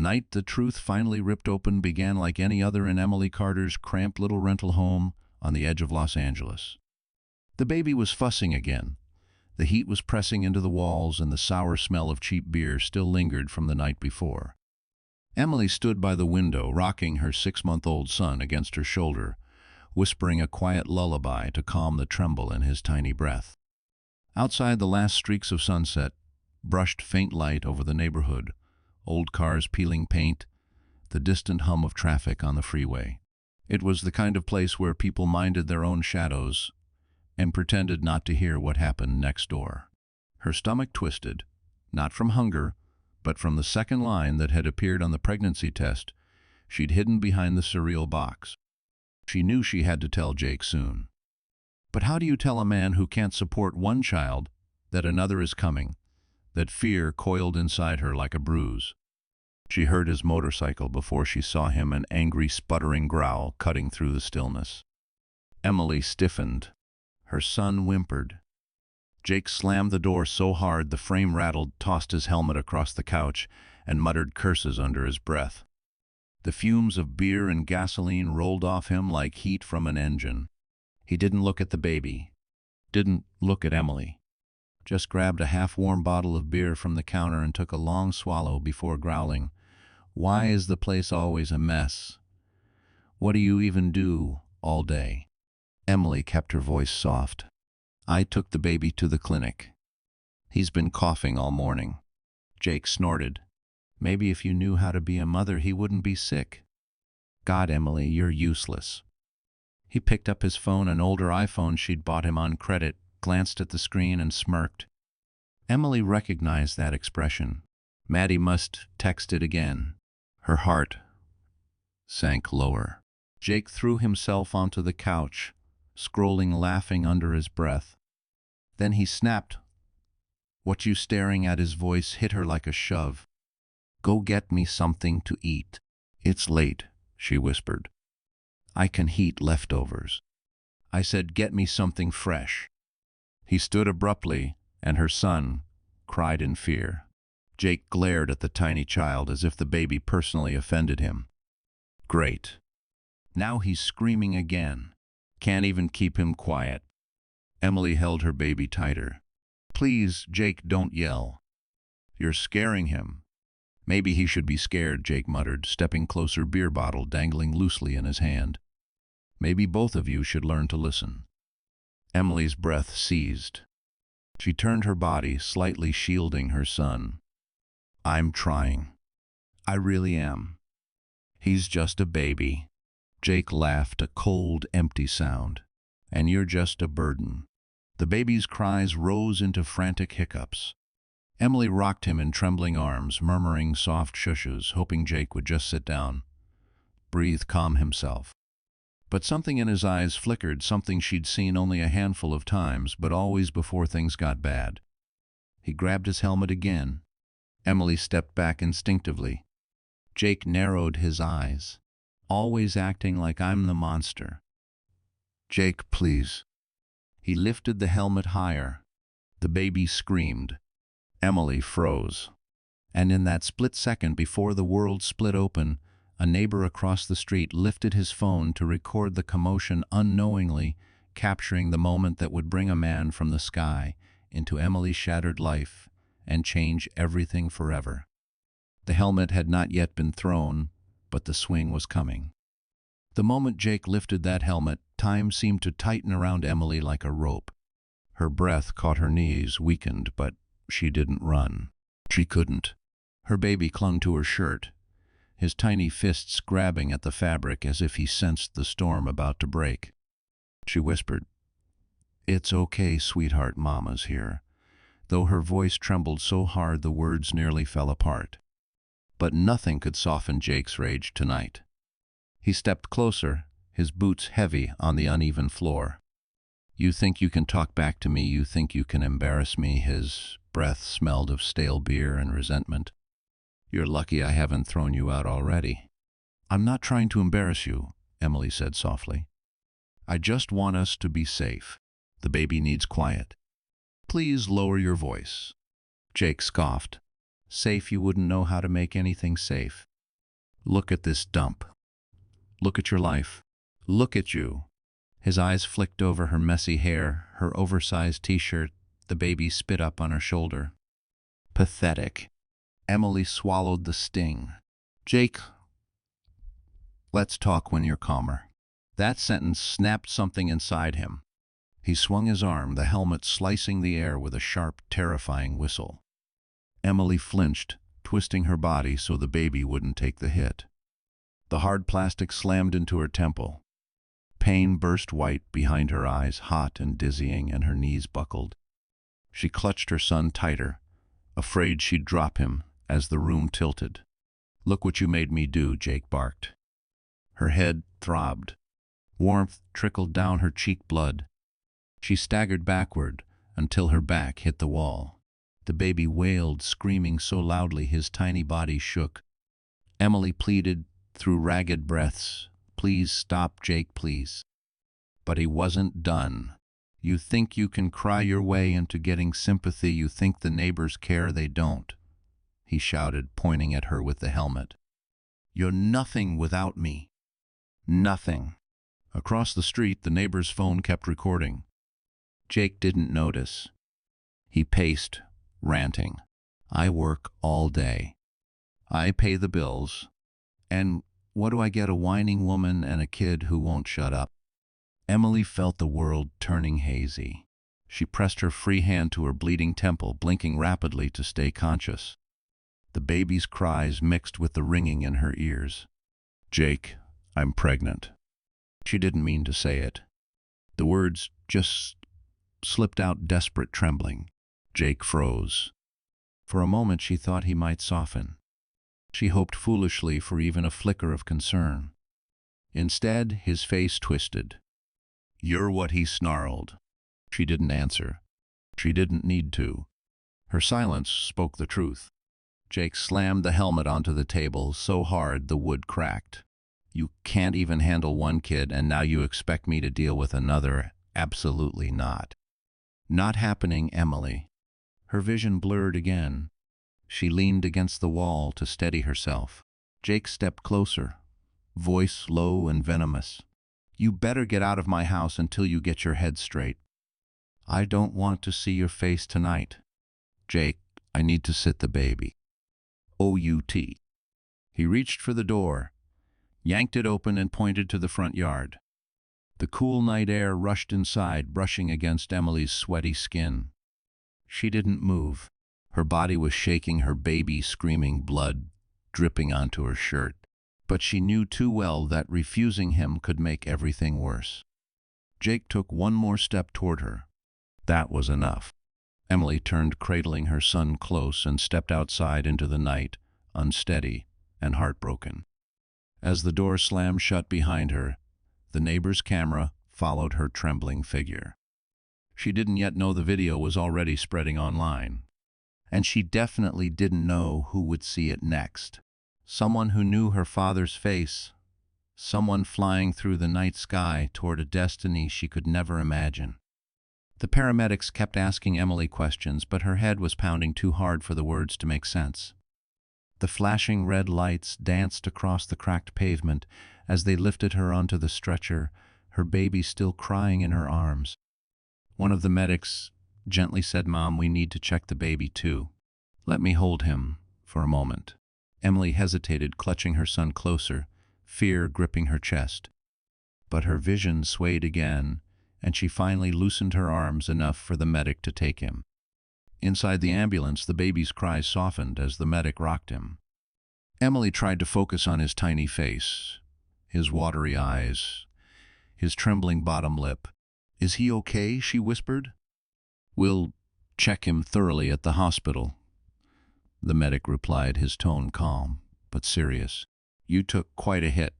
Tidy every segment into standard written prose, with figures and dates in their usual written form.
night the truth finally ripped open began like any other in Emily Carter's cramped little rental home on the edge of Los Angeles. The baby was fussing again. The heat was pressing into the walls, and the sour smell of cheap beer still lingered from the night before. Emily stood by the window, rocking her 6-month-old son against her shoulder, whispering a quiet lullaby to calm the tremble in his tiny breath. Outside, the last streaks of sunset brushed faint light over the neighborhood, old cars peeling paint, the distant hum of traffic on the freeway. It was the kind of place where people minded their own shadows and pretended not to hear what happened next door. Her stomach twisted, not from hunger, but from the second line that had appeared on the pregnancy test she'd hidden behind the cereal box. She knew she had to tell Jake soon. But how do you tell a man who can't support one child that another is coming, that fear coiled inside her like a bruise? She heard his motorcycle before she saw him, an angry, sputtering growl cutting through the stillness. Emily stiffened. Her son whimpered. Jake slammed the door so hard the frame rattled, tossed his helmet across the couch, and muttered curses under his breath. The fumes of beer and gasoline rolled off him like heat from an engine. He didn't look at the baby, didn't look at Emily. Just grabbed a half-warm bottle of beer from the counter and took a long swallow before growling, "Why is the place always a mess? What do you even do all day?" Emily kept her voice soft. "I took the baby to the clinic. He's been coughing all morning." Jake snorted. "Maybe if you knew how to be a mother, he wouldn't be sick." "God, Emily, you're useless." He picked up his phone, an older iPhone she'd bought him on credit, glanced at the screen and smirked. Emily recognized that expression. Maddie must text it again. Her heart sank lower. Jake threw himself onto the couch, scrolling, laughing under his breath. Then he snapped. "What you staring at?" His voice hit her like a shove. "Go get me something to eat." "It's late," she whispered. "I can heat leftovers." "I said get me something fresh." He stood abruptly, and her son cried in fear. Jake glared at the tiny child as if the baby personally offended him. Great. Now he's screaming again. Can't even keep him quiet. Emily held her baby tighter. "Please, Jake, don't yell. You're scaring him." "Maybe he should be scared," Jake muttered, stepping closer, beer bottle dangling loosely in his hand. "Maybe both of you should learn to listen." Emily's breath seized. She turned her body, slightly shielding her son. "I'm trying. I really am. He's just a baby." Jake laughed, a cold, empty sound. "And you're just a burden." The baby's cries rose into frantic hiccups. Emily rocked him in trembling arms, murmuring soft shushes, hoping Jake would just sit down, breathe, calm himself. But something in his eyes flickered, something she'd seen only a handful of times, but always before things got bad. He grabbed his helmet again. Emily stepped back instinctively. Jake narrowed his eyes. "Always acting like I'm the monster." "Jake, please." He lifted the helmet higher. The baby screamed. Emily froze. And in that split second before the world split open, a neighbor across the street lifted his phone to record the commotion, unknowingly capturing the moment that would bring a man from the sky into Emily's shattered life and change everything forever. The helmet had not yet been thrown, but the swing was coming. The moment Jake lifted that helmet, time seemed to tighten around Emily like a rope. Her breath caught her knees, weakened, but she didn't run. She couldn't. Her baby clung to her shirt, his tiny fists grabbing at the fabric as if he sensed the storm about to break. She whispered, "It's okay, sweetheart, Mama's here," though her voice trembled so hard the words nearly fell apart. But nothing could soften Jake's rage tonight. He stepped closer, his boots heavy on the uneven floor. "You think you can talk back to me? You think you can embarrass me?" His breath smelled of stale beer and resentment. "You're lucky I haven't thrown you out already." "I'm not trying to embarrass you," Emily said softly. "I just want us to be safe. The baby needs quiet. Please lower your voice." Jake scoffed. "Safe? You wouldn't know how to make anything safe." Look at this dump. Look at your life. Look at you. His eyes flicked over her messy hair, her oversized t-shirt, the baby spit up on her shoulder. Pathetic. Emily swallowed the sting. Jake, let's talk when you're calmer. That sentence snapped something inside him. He swung his arm, the helmet slicing the air with a sharp, terrifying whistle. Emily flinched, twisting her body so the baby wouldn't take the hit. The hard plastic slammed into her temple. Pain burst white behind her eyes, hot and dizzying, and her knees buckled. She clutched her son tighter, afraid she'd drop him as the room tilted. Look what you made me do, Jake barked. Her head throbbed. Warmth trickled down her cheek blood. She staggered backward until her back hit the wall. The baby wailed, screaming so loudly his tiny body shook. Emily pleaded through ragged breaths, "Please stop, Jake, please." But he wasn't done. You think you can cry your way into getting sympathy, you think the neighbors care, they don't, he shouted, pointing at her with the helmet. You're nothing without me. Nothing. Across the street, the neighbor's phone kept recording. Jake didn't notice. He paced, ranting. I work all day. I pay the bills. And what do I get? A whining woman and a kid who won't shut up. Emily felt the world turning hazy. She pressed her free hand to her bleeding temple, blinking rapidly to stay conscious. The baby's cries mixed with the ringing in her ears. Jake, I'm pregnant. She didn't mean to say it. The words just slipped out, desperate, trembling. Jake froze. For a moment she thought he might soften. She hoped foolishly for even a flicker of concern. Instead, his face twisted. You're what, he snarled. She didn't answer. She didn't need to. Her silence spoke the truth. Jake slammed the helmet onto the table so hard the wood cracked. You can't even handle one kid, and now you expect me to deal with another? Absolutely not. Not happening, Emily. Her vision blurred again. She leaned against the wall to steady herself. Jake stepped closer, voice low and venomous. You better get out of my house until you get your head straight. I don't want to see your face tonight. Jake, I need to sit the baby. O-U-T. He reached for the door, yanked it open, and pointed to the front yard. The cool night air rushed inside, brushing against Emily's sweaty skin. She didn't move. Her body was shaking, her baby screaming, blood dripping onto her shirt. But she knew too well that refusing him could make everything worse. Jake took one more step toward her. That was enough. Emily turned, cradling her son close, and stepped outside into the night, unsteady and heartbroken. As the door slammed shut behind her, the neighbor's camera followed her trembling figure. She didn't yet know the video was already spreading online. And she definitely didn't know who would see it next. Someone who knew her father's face. Someone flying through the night sky toward a destiny she could never imagine. The paramedics kept asking Emily questions, but her head was pounding too hard for the words to make sense. The flashing red lights danced across the cracked pavement as they lifted her onto the stretcher, her baby still crying in her arms. One of the medics gently said, "Mom, we need to check the baby too. Let me hold him for a moment." Emily hesitated, clutching her son closer, fear gripping her chest. But her vision swayed again, and she finally loosened her arms enough for the medic to take him. Inside the ambulance, the baby's cries softened as the medic rocked him. Emily tried to focus on his tiny face, his watery eyes, his trembling bottom lip. "Is he okay?" she whispered. "We'll check him thoroughly at the hospital," the medic replied, his tone calm but serious. "You took quite a hit.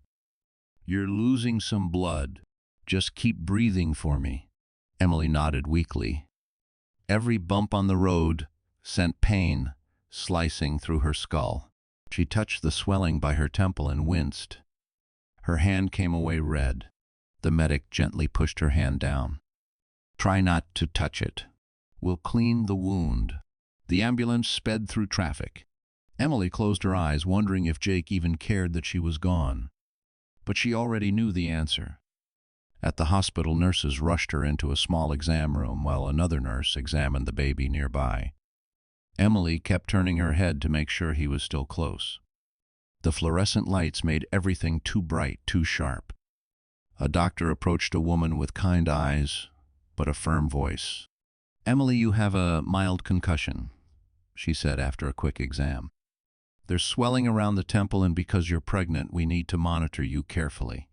You're losing some blood. Just keep breathing for me." Emily nodded weakly. Every bump on the road sent pain slicing through her skull. She touched the swelling by her temple and winced. Her hand came away red. The medic gently pushed her hand down. "Try not to touch it. We'll clean the wound." The ambulance sped through traffic. Emily closed her eyes, wondering if Jake even cared that she was gone. But she already knew the answer. At the hospital, nurses rushed her into a small exam room while another nurse examined the baby nearby. Emily kept turning her head to make sure he was still close. The fluorescent lights made everything too bright, too sharp. A doctor approached a woman with kind eyes, but a firm voice. "Emily, you have a mild concussion," she said after a quick exam. "There's swelling around the temple, and because you're pregnant, we need to monitor you carefully.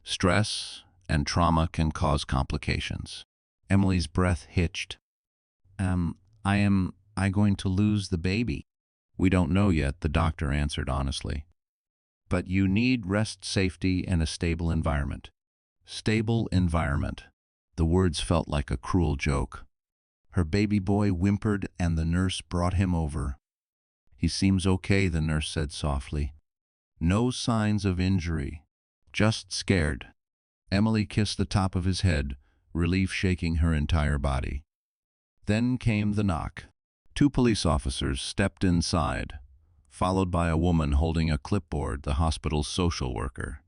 Stress and trauma can cause complications." Emily's breath hitched. Am I going to lose the baby?" "We don't know yet," the doctor answered honestly. "But you need rest, safety, and a stable environment." Stable environment. The words felt like a cruel joke. Her baby boy whimpered, and the nurse brought him over. "He seems okay," the nurse said softly. "No signs of injury. Just scared." Emily kissed the top of his head, relief shaking her entire body. Then came the knock. 2 police officers stepped inside, followed by a woman holding a clipboard, the hospital's social worker.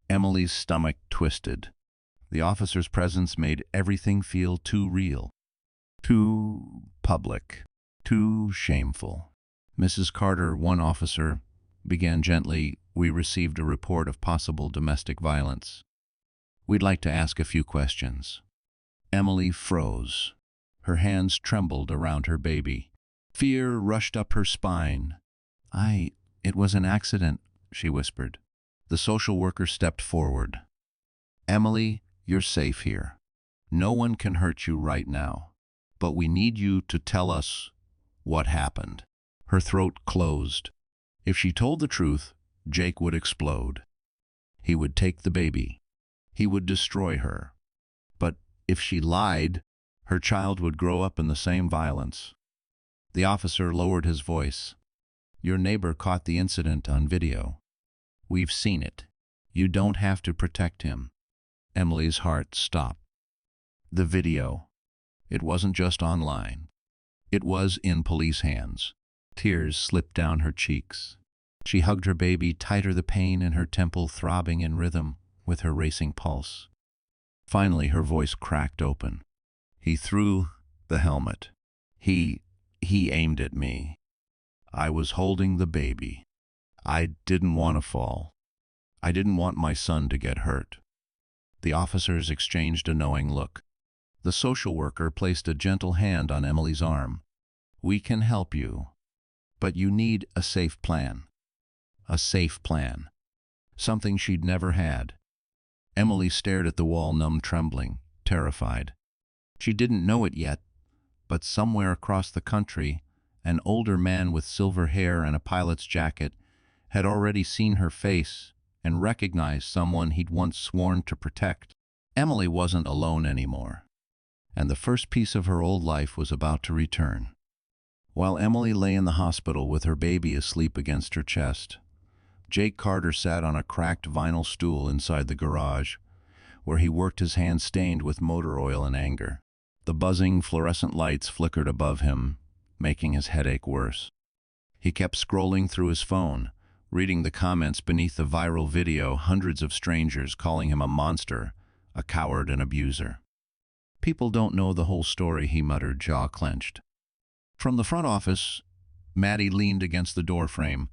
Emily's stomach twisted. The officer's presence made everything feel too real, too public, too shameful. "Mrs. Carter," one officer began gently, "we received a report of possible domestic violence. We'd like to ask a few questions." Emily froze. Her hands trembled around her baby. Fear rushed up her spine. It was an accident," she whispered. The social worker stepped forward. "Emily, you're safe here. No one can hurt you right now. But we need you to tell us what happened." Her throat closed. If she told the truth, Jake would explode. He would take the baby. He would destroy her. But if she lied, her child would grow up in the same violence. The officer lowered his voice. "Your neighbor caught the incident on video. We've seen it. You don't have to protect him." Emily's heart stopped. The video. It wasn't just online. It was in police hands. Tears slipped down her cheeks. She hugged her baby tighter, the pain in her temple throbbing in rhythm with her racing pulse. Finally, her voice cracked open. "He threw the helmet. He aimed at me. I was holding the baby. I didn't want to fall. I didn't want my son to get hurt." The officers exchanged a knowing look. The social worker placed a gentle hand on Emily's arm. "We can help you, but you need a safe plan." A safe plan. Something she'd never had. Emily stared at the wall, numb, trembling, terrified. She didn't know it yet, but somewhere across the country, an older man with silver hair and a pilot's jacket had already seen her face and recognized someone he'd once sworn to protect. Emily wasn't alone anymore, and the first piece of her old life was about to return. While Emily lay in the hospital with her baby asleep against her chest, Jake Carter sat on a cracked vinyl stool inside the garage, where he worked, his hands stained with motor oil and anger. The buzzing fluorescent lights flickered above him, making his headache worse. He kept scrolling through his phone, reading the comments beneath the viral video, hundreds of strangers calling him a monster, a coward, and abuser. "People don't know the whole story," he muttered, jaw clenched. From the front office, Maddie leaned against the doorframe,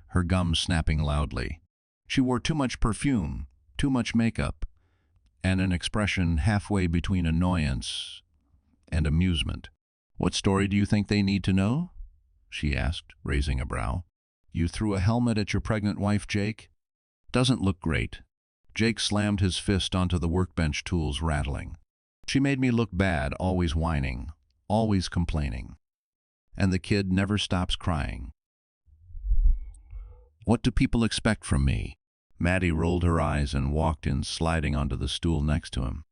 her gums snapping loudly. She wore too much perfume, too much makeup, and an expression halfway between annoyance and amusement. "What story do you think they need to know?" she asked, raising a brow. "You threw a helmet at your pregnant wife, Jake? Doesn't look great." Jake slammed his fist onto the workbench, tools rattling. "She made me look bad, always whining, always complaining. And the kid never stops crying. What do people expect from me?" Maddie rolled her eyes and walked in, sliding onto the stool next to him.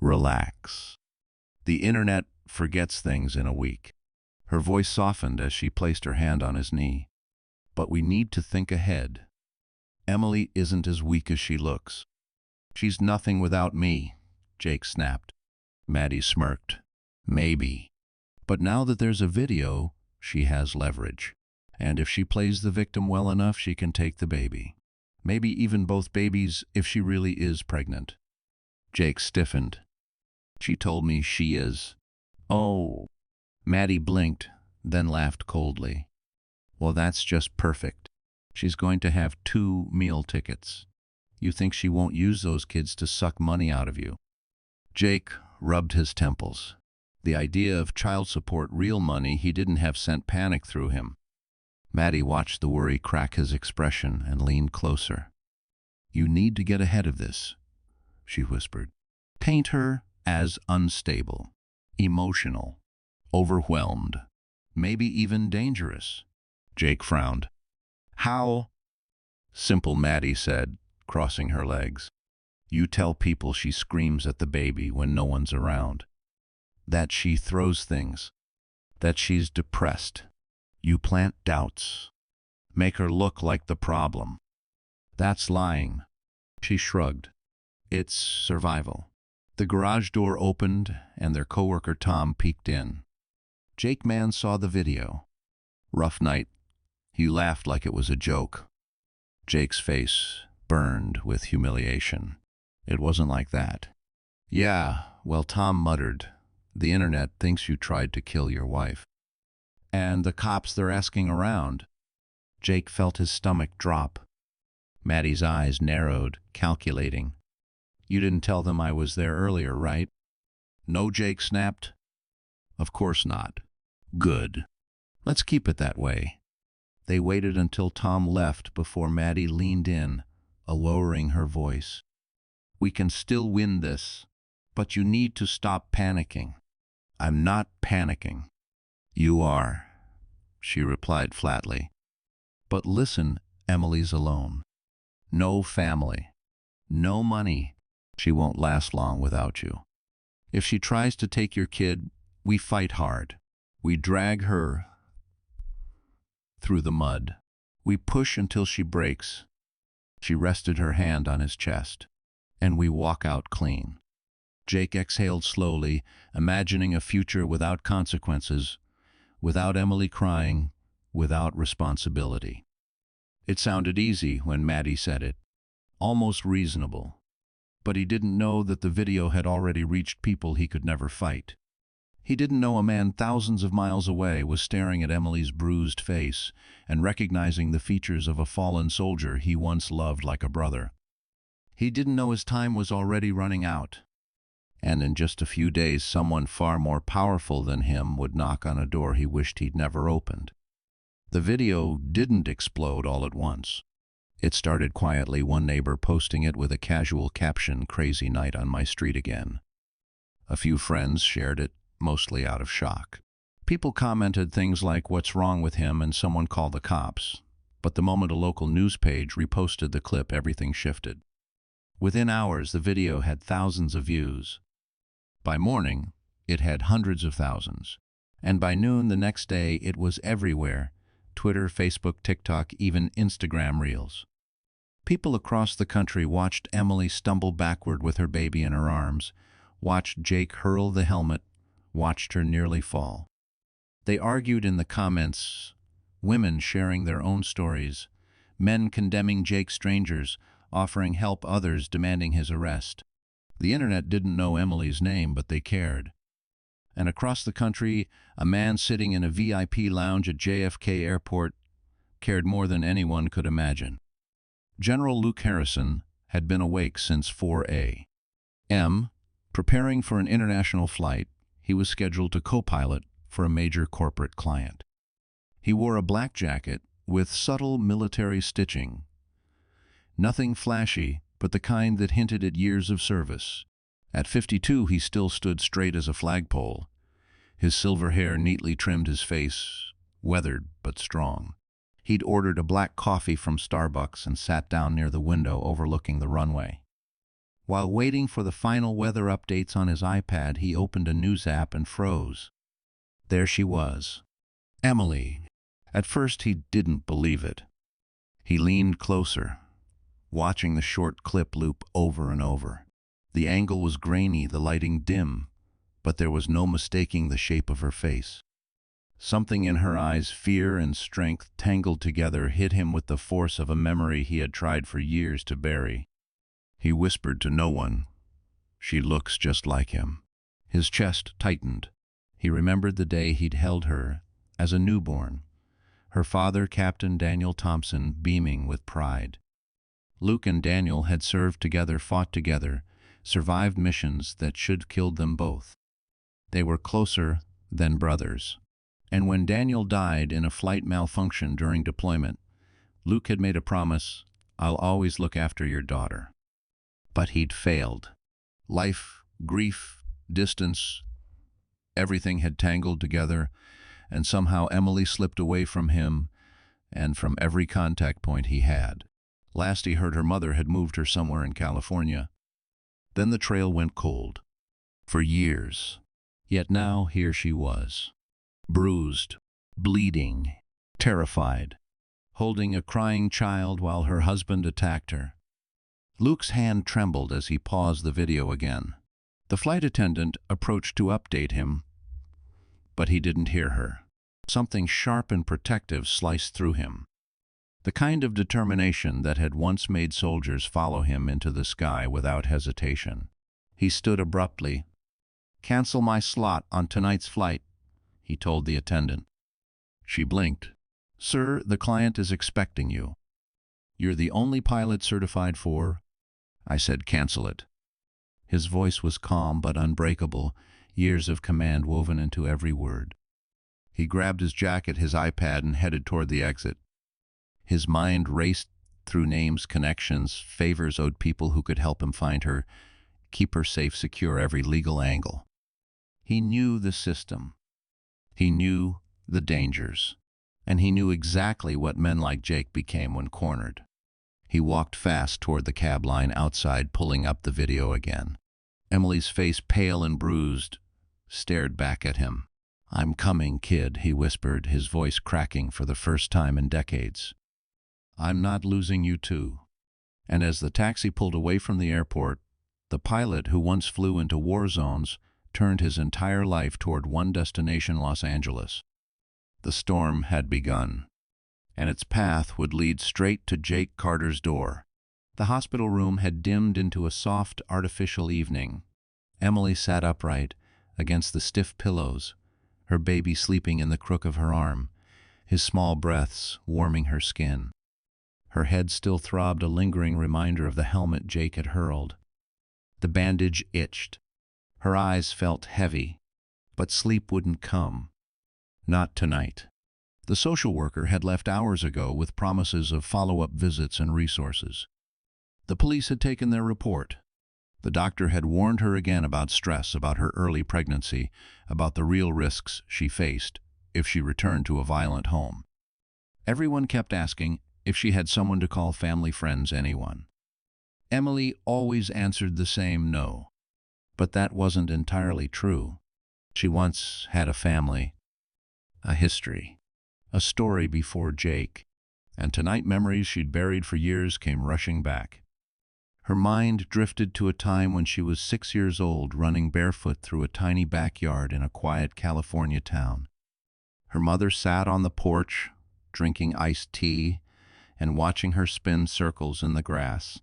"Relax. The internet forgets things in a week." Her voice softened as she placed her hand on his knee. "But we need to think ahead. Emily isn't as weak as she looks." "She's nothing without me," Jake snapped. Maddie smirked. "Maybe. But now that there's a video, she has leverage. And if she plays the victim well enough, she can take the baby. Maybe even both babies if she really is pregnant. Jake stiffened. She told me she is. Oh. Maddie blinked, then laughed coldly. Well, that's just perfect. She's going to have 2 meal tickets. You think she won't use those kids to suck money out of you? Jake rubbed his temples. The idea of child support, real money he didn't have, sent panic through him. Maddie watched the worry crack his expression and leaned closer. You need to get ahead of this, she whispered. Paint her as unstable, emotional, overwhelmed, maybe even dangerous. Jake frowned. How? Simple, Maddie said, crossing her legs. You tell people she screams at the baby when no one's around. That she throws things. That she's depressed. You plant doubts. Make her look like the problem. That's lying. She shrugged. It's survival. The garage door opened and their coworker Tom peeked in. Jake Mann saw the video. Rough night. He laughed like it was a joke. Jake's face burned with humiliation. It wasn't like that. Yeah, well, Tom muttered. The internet thinks you tried to kill your wife. And the cops, they're asking around. Jake felt his stomach drop. Maddie's eyes narrowed, calculating. You didn't tell them I was there earlier, right? No, Jake snapped. Of course not. Good. Let's keep it that way. They waited until Tom left before Maddie leaned in, lowering her voice. We can still win this, but you need to stop panicking. I'm not panicking. You are, she replied flatly. But listen, Emily's alone. No family. No money. She won't last long without you. If she tries to take your kid, we fight hard. We drag her through the mud. We push until she breaks. She rested her hand on his chest. And we walk out clean. Jake exhaled slowly, imagining a future without consequences, without Emily crying, without responsibility. It sounded easy when Maddie said it, almost reasonable. But he didn't know that the video had already reached people he could never fight. He didn't know a man thousands of miles away was staring at Emily's bruised face and recognizing the features of a fallen soldier he once loved like a brother. He didn't know his time was already running out. And in just a few days, someone far more powerful than him would knock on a door he wished he'd never opened. The video didn't explode all at once. It started quietly, one neighbor posting it with a casual caption, "Crazy night on my street again." A few friends shared it, mostly out of shock. People commented things like, "What's wrong with him?" and "Someone call the cops." But the moment a local news page reposted the clip, everything shifted. Within hours, the video had thousands of views. By morning, it had hundreds of thousands. And by noon the next day, it was everywhere. Twitter, Facebook, TikTok, even Instagram Reels. People across the country watched Emily stumble backward with her baby in her arms, watched Jake hurl the helmet, watched her nearly fall. They argued in the comments, women sharing their own stories, men condemning Jake, strangers offering help, others demanding his arrest. The internet didn't know Emily's name, but they cared. And across the country, a man sitting in a VIP lounge at JFK Airport cared more than anyone could imagine. General Luke Harrison had been awake since 4 a.m., preparing for an international flight. He was scheduled to co-pilot for a major corporate client. He wore a black jacket with subtle military stitching. Nothing flashy, but the kind that hinted at years of service. At 52, he still stood straight as a flagpole. His silver hair neatly trimmed his face, weathered but strong. He'd ordered a black coffee from Starbucks and sat down near the window overlooking the runway. While waiting for the final weather updates on his iPad, he opened a news app and froze. There she was, Emily. At first, he didn't believe it. He leaned closer, watching the short clip loop over and over. The angle was grainy, the lighting dim, but there was no mistaking the shape of her face. Something in her eyes, fear and strength tangled together, hit him with the force of a memory he had tried for years to bury. He whispered to no one, "She looks just like him." His chest tightened. He remembered the day he'd held her as a newborn, her father, Captain Daniel Thompson, beaming with pride. Luke and Daniel had served together, fought together, survived missions that should killed them both. They were closer than brothers. And when Daniel died in a flight malfunction during deployment, Luke had made a promise, "I'll always look after your daughter." But he'd failed. Life, grief, distance, everything had tangled together, and somehow Emily slipped away from him and from every contact point he had. Last he heard, her mother had moved her somewhere in California. Then the trail went cold. For years. Yet now here she was. Bruised, bleeding, terrified, holding a crying child while her husband attacked her. Luke's hand trembled as he paused the video again. The flight attendant approached to update him, but he didn't hear her. Something sharp and protective sliced through him. The kind of determination that had once made soldiers follow him into the sky without hesitation. He stood abruptly. "Cancel my slot on tonight's flight," he told the attendant. She blinked. "Sir, the client is expecting you. You're the only pilot certified for—" I said, "Cancel it." His voice was calm but unbreakable, years of command woven into every word. He grabbed his jacket, his iPad, and headed toward the exit. His mind raced through names, connections, favors owed, people who could help him find her, keep her safe, secure every legal angle. He knew the system. He knew the dangers. And he knew exactly what men like Jake became when cornered. He walked fast toward the cab line outside, pulling up the video again. Emily's face, pale and bruised, stared back at him. "I'm coming, kid," he whispered, his voice cracking for the first time in decades. "I'm not losing you too." And as the taxi pulled away from the airport, the pilot who once flew into war zones turned his entire life toward one destination, Los Angeles. The storm had begun, and its path would lead straight to Jake Carter's door. The hospital room had dimmed into a soft, artificial evening. Emily sat upright against the stiff pillows, her baby sleeping in the crook of her arm, his small breaths warming her skin. Her head still throbbed, a lingering reminder of the helmet Jake had hurled. The bandage itched. Her eyes felt heavy, but sleep wouldn't come. Not tonight. The social worker had left hours ago with promises of follow-up visits and resources. The police had taken their report. The doctor had warned her again about stress, about her early pregnancy, about the real risks she faced if she returned to a violent home. Everyone kept asking if she had someone to call, family, friends, anyone. Emily always answered the same no. But that wasn't entirely true. She once had a family, a history, a story before Jake, and tonight memories she'd buried for years came rushing back. Her mind drifted to a time when she was 6 years old, running barefoot through a tiny backyard in a quiet California town. Her mother sat on the porch, drinking iced tea and watching her spin circles in the grass.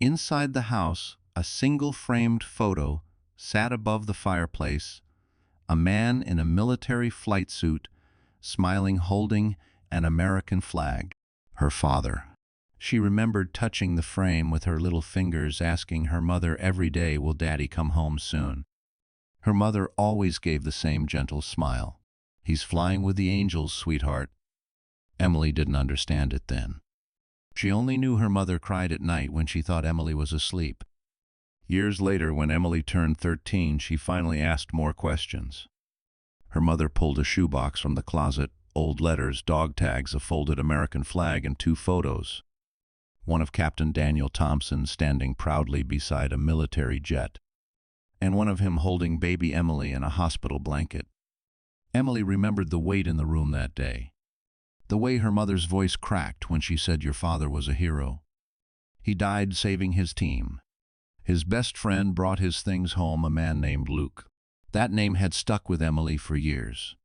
Inside the house, a single framed photo sat above the fireplace, a man in a military flight suit, smiling, holding an American flag. Her father. She remembered touching the frame with her little fingers, asking her mother every day, "Will Daddy come home soon?" Her mother always gave the same gentle smile. "He's flying with the angels, sweetheart." Emily didn't understand it then. She only knew her mother cried at night when she thought Emily was asleep. Years later, when Emily turned 13, she finally asked more questions. Her mother pulled a shoebox from the closet, old letters, dog tags, a folded American flag, and 2 photos. One of Captain Daniel Thompson standing proudly beside a military jet, and one of him holding baby Emily in a hospital blanket. Emily remembered the weight in the room that day. The way her mother's voice cracked when she said, "Your father was a hero. He died saving his team. His best friend brought his things home, a man named Luke." That name had stuck with Emily for years.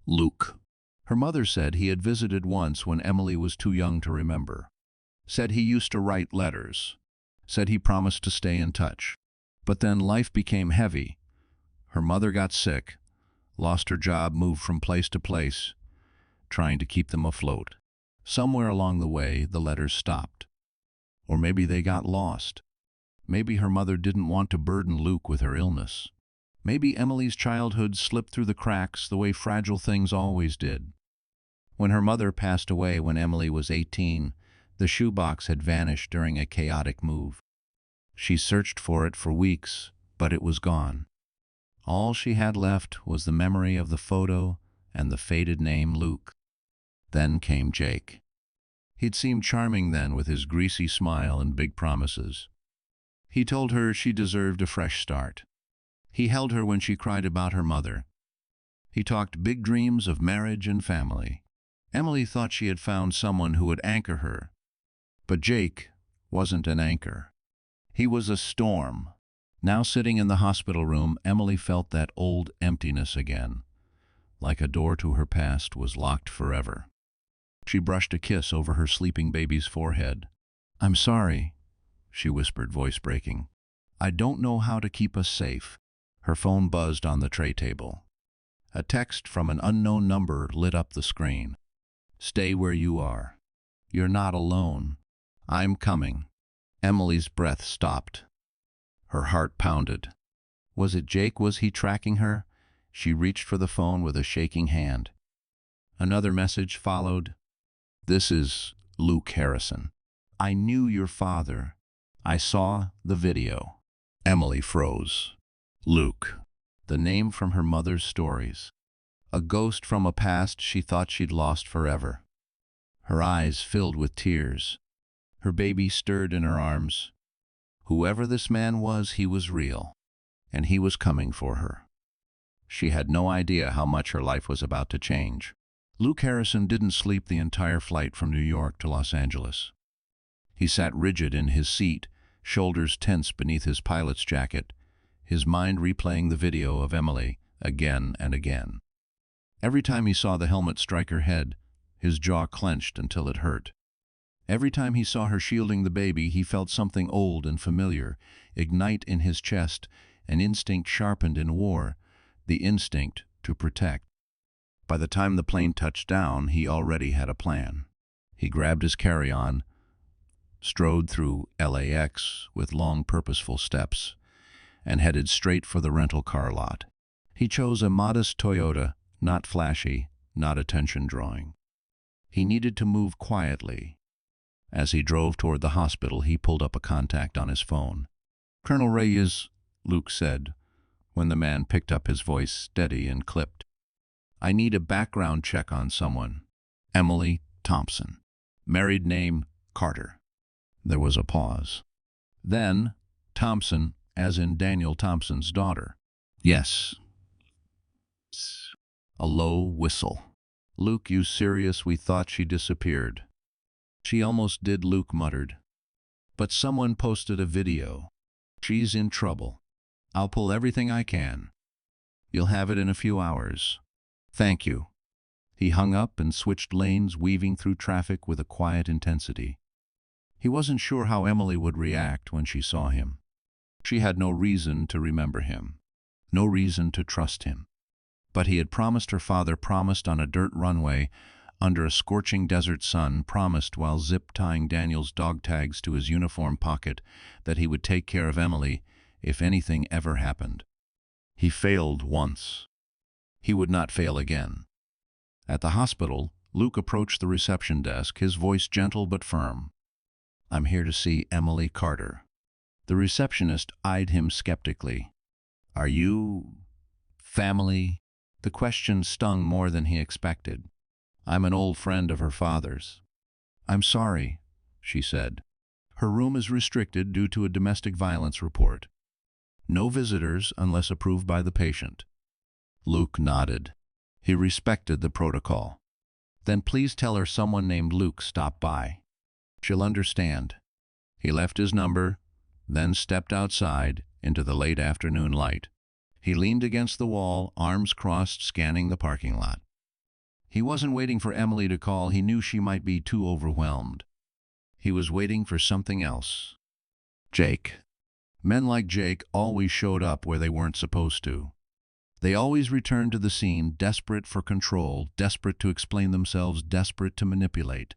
Luke. Her mother said he had visited once when Emily was too young to remember. Said he used to write letters. Said he promised to stay in touch. But then life became heavy. Her mother got sick, lost her job, moved from place to place, trying to keep them afloat. Somewhere along the way, the letters stopped. Or maybe they got lost. Maybe her mother didn't want to burden Luke with her illness. Maybe Emily's childhood slipped through the cracks the way fragile things always did. When her mother passed away when Emily was 18, the shoebox had vanished during a chaotic move. She searched for it for weeks, but it was gone. All she had left was the memory of the photo and the faded name Luke. Then came Jake. He'd seemed charming then with his greasy smile and big promises. He told her she deserved a fresh start. He held her when she cried about her mother. He talked big dreams of marriage and family. Emily thought she had found someone who would anchor her. But Jake wasn't an anchor. He was a storm. Now sitting in the hospital room, Emily felt that old emptiness again, like a door to her past was locked forever. She brushed a kiss over her sleeping baby's forehead. "I'm sorry," she whispered, voice breaking. "I don't know how to keep us safe." Her phone buzzed on the tray table. A text from an unknown number lit up the screen. "Stay where you are. You're not alone. I'm coming." Emily's breath stopped. Her heart pounded. Was it Jake? Was he tracking her? She reached for the phone with a shaking hand. Another message followed. "This is Luke Harrison. I knew your father. I saw the video." Emily froze. Luke. The name from her mother's stories. A ghost from a past she thought she'd lost forever. Her eyes filled with tears. Her baby stirred in her arms. Whoever this man was, he was real, and he was coming for her. She had no idea how much her life was about to change. Luke Harrison didn't sleep the entire flight from New York to Los Angeles. He sat rigid in his seat, shoulders tense beneath his pilot's jacket, his mind replaying the video of Emily again and again. Every time he saw the helmet strike her head, his jaw clenched until it hurt. Every time he saw her shielding the baby, he felt something old and familiar ignite in his chest, an instinct sharpened in war, the instinct to protect. By the time the plane touched down, he already had a plan. He grabbed his carry-on, strode through LAX with long, purposeful steps, and headed straight for the rental car lot. He chose a modest Toyota, not flashy, not attention-drawing. He needed to move quietly. As he drove toward the hospital, he pulled up a contact on his phone. "Colonel Reyes," Luke said, when the man picked up, his voice steady and clipped. "I need a background check on someone. Emily Thompson. Married name, Carter." There was a pause. Then, Thompson, as in Daniel Thompson's daughter. "Yes." A low whistle. "Luke, you serious? We thought she disappeared." "She almost did," Luke muttered. "But someone posted a video. She's in trouble. I'll pull everything I can. You'll have it in a few hours." "Thank you." He hung up and switched lanes, weaving through traffic with a quiet intensity. He wasn't sure how Emily would react when she saw him. She had no reason to remember him, no reason to trust him. But he had promised her father, promised on a dirt runway, under a scorching desert sun, promised while zip-tying Daniel's dog tags to his uniform pocket, that he would take care of Emily if anything ever happened. He failed once. He would not fail again. At the hospital, Luke approached the reception desk, his voice gentle but firm. "I'm here to see Emily Carter." The receptionist eyed him skeptically. "Are you family?" The question stung more than he expected. "I'm an old friend of her father's." "I'm sorry," she said. "Her room is restricted due to a domestic violence report. No visitors unless approved by the patient." Luke nodded. He respected the protocol. "Then please tell her someone named Luke stopped by. She'll understand." He left his number, then stepped outside into the late afternoon light. He leaned against the wall, arms crossed, scanning the parking lot. He wasn't waiting for Emily to call. He knew she might be too overwhelmed. He was waiting for something else. Jake. Men like Jake always showed up where they weren't supposed to. They always returned to the scene, desperate for control, desperate to explain themselves, desperate to manipulate.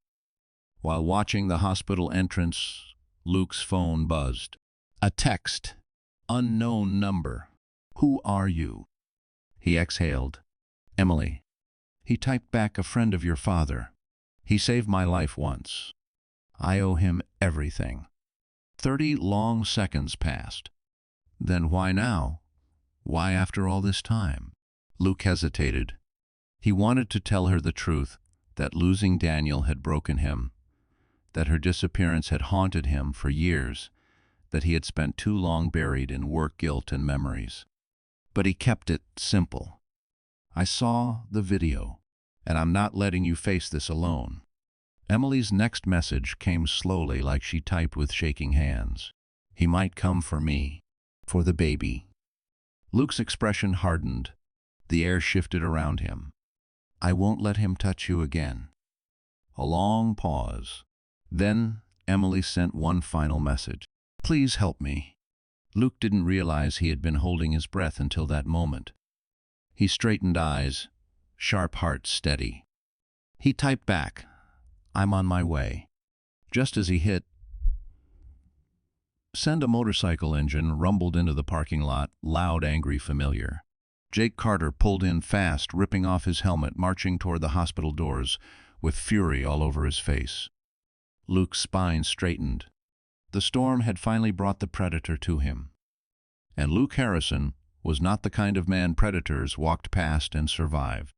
While watching the hospital entrance, Luke's phone buzzed. A text. Unknown number. Who are you? He exhaled. Emily. He typed back, a friend of your father. He saved my life once. I owe him everything. 30 long seconds passed. Then why now? Why after all this time? Luke hesitated. He wanted to tell her the truth, that losing Daniel had broken him, that her disappearance had haunted him for years, that he had spent too long buried in work guilt and memories. But he kept it simple. I saw the video, and I'm not letting you face this alone. Emily's next message came slowly, like she typed with shaking hands. He might come for me, for the baby. Luke's expression hardened. The air shifted around him. I won't let him touch you again. A long pause. Then Emily sent one final message. Please help me. Luke didn't realize he had been holding his breath until that moment. He straightened eyes, sharp heart steady. He typed back, I'm on my way. Just as he hit send, a motorcycle engine rumbled into the parking lot, loud, angry, familiar. Jake Carter pulled in fast, ripping off his helmet, marching toward the hospital doors, with fury all over his face. Luke's spine straightened. The storm had finally brought the predator to him. And Luke Harrison was not the kind of man predators walked past and survived.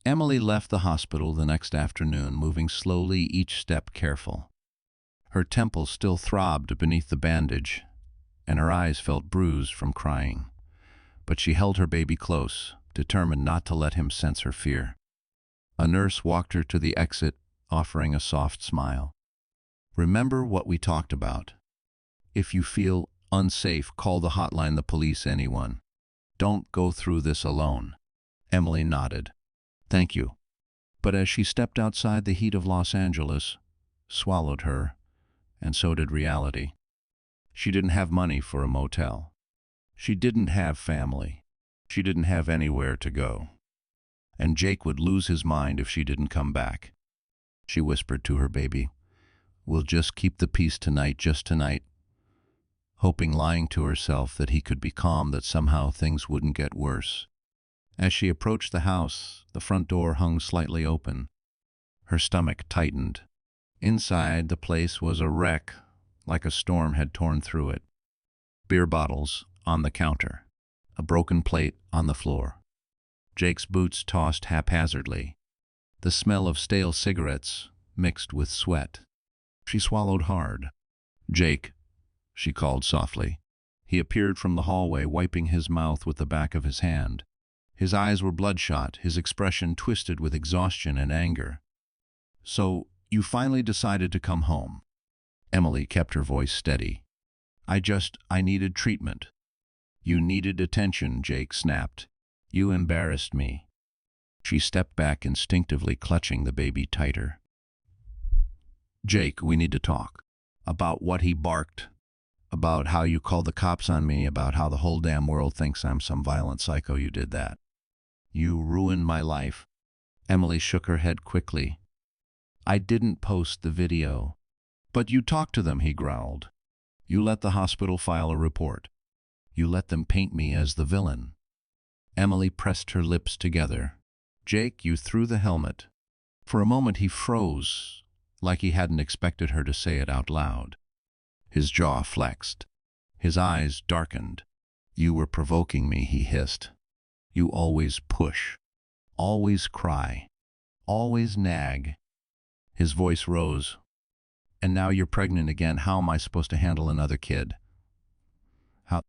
Emily left the hospital the next afternoon, moving slowly, each step careful. Her temples still throbbed beneath the bandage, and her eyes felt bruised from crying. But she held her baby close, determined not to let him sense her fear. A nurse walked her to the exit, offering a soft smile. Remember what we talked about. If you feel unsafe, call the hotline, the police, anyone. Don't go through this alone. Emily nodded. Thank you. But as she stepped outside, the heat of Los Angeles swallowed her, and so did reality. She didn't have money for a motel. She didn't have family. She didn't have anywhere to go. And Jake would lose his mind if she didn't come back. She whispered to her baby, we'll just keep the peace tonight, just tonight, hoping, lying to herself, that he could be calm, that somehow things wouldn't get worse. As she approached the house, the front door hung slightly open. Her stomach tightened. Inside, the place was a wreck, like a storm had torn through it. Beer bottles on the counter, a broken plate on the floor. Jake's boots tossed haphazardly. The smell of stale cigarettes mixed with sweat. She swallowed hard. Jake, she called softly. He appeared from the hallway, wiping his mouth with the back of his hand. His eyes were bloodshot, his expression twisted with exhaustion and anger. So, you finally decided to come home. Emily kept her voice steady. I needed treatment. You needed attention, Jake snapped. You embarrassed me. She stepped back, instinctively clutching the baby tighter. Jake, we need to talk. About what he barked. About how you called the cops on me. About how the whole damn world thinks I'm some violent psycho. You did that. You ruined my life. Emily shook her head quickly. I didn't post the video. But you talked to them, he growled. You let the hospital file a report. You let them paint me as the villain. Emily pressed her lips together. Jake, you threw the helmet. For a moment he froze, like he hadn't expected her to say it out loud. His jaw flexed. His eyes darkened. You were provoking me, he hissed. You always push. Always cry. Always nag. His voice rose. And now you're pregnant again. How am I supposed to handle another kid? How?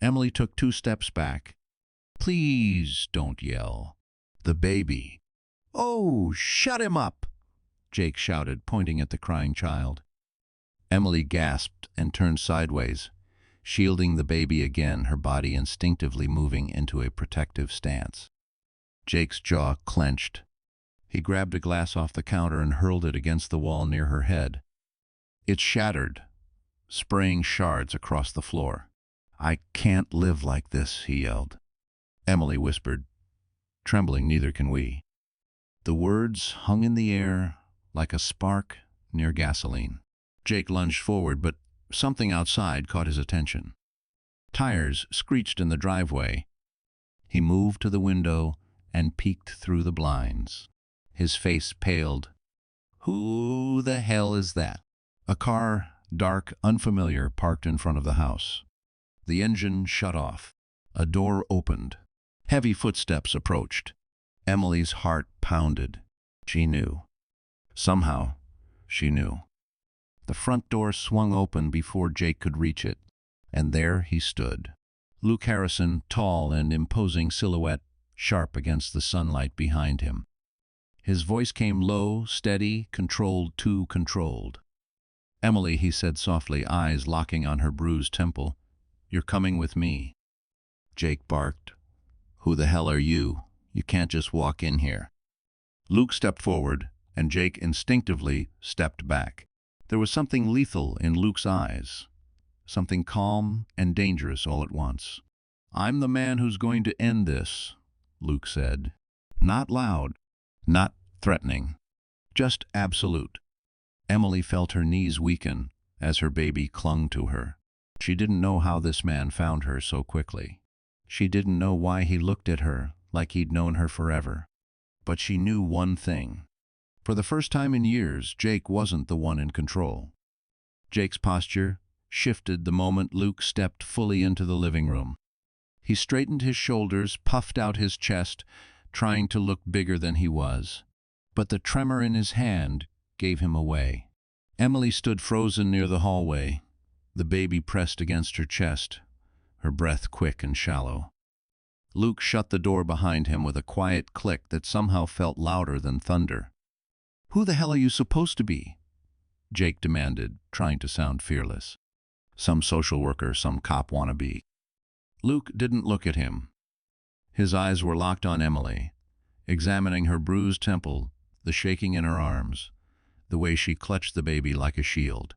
Emily took 2 steps back. Please don't yell. The baby. Oh, shut him up, Jake shouted, pointing at the crying child. Emily gasped and turned sideways, shielding the baby again, her body instinctively moving into a protective stance. Jake's jaw clenched. He grabbed a glass off the counter and hurled it against the wall near her head. It shattered, spraying shards across the floor. "I can't live like this," he yelled. Emily whispered, "Trembling, neither can we." The words hung in the air like a spark near gasoline. Jake lunged forward, but something outside caught his attention. Tires screeched in the driveway. He moved to the window and peeked through the blinds. His face paled. "Who the hell is that?" A car, dark, unfamiliar, parked in front of the house. The engine shut off. A door opened. Heavy footsteps approached. Emily's heart pounded. She knew. Somehow, she knew. The front door swung open before Jake could reach it, and there he stood. Luke Harrison, tall and imposing silhouette, sharp against the sunlight behind him. His voice came low, steady, controlled, too controlled. "Emily," he said softly, eyes locking on her bruised temple, "you're coming with me." Jake barked, "Who the hell are you? You can't just walk in here." Luke stepped forward, and Jake instinctively stepped back. There was something lethal in Luke's eyes, something calm and dangerous all at once. "I'm the man who's going to end this," Luke said. Not loud, not threatening, just absolute. Emily felt her knees weaken as her baby clung to her. She didn't know how this man found her so quickly. She didn't know why he looked at her like he'd known her forever. But she knew one thing. For the first time in years, Jake wasn't the one in control. Jake's posture shifted the moment Luke stepped fully into the living room. He straightened his shoulders, puffed out his chest, trying to look bigger than he was. But the tremor in his hand gave him away. Emily stood frozen near the hallway, the baby pressed against her chest, her breath quick and shallow. Luke shut the door behind him with a quiet click that somehow felt louder than thunder. "Who the hell are you supposed to be?" Jake demanded, trying to sound fearless. "Some social worker, some cop wannabe." Luke didn't look at him. His eyes were locked on Emily, examining her bruised temple, the shaking in her arms, the way she clutched the baby like a shield.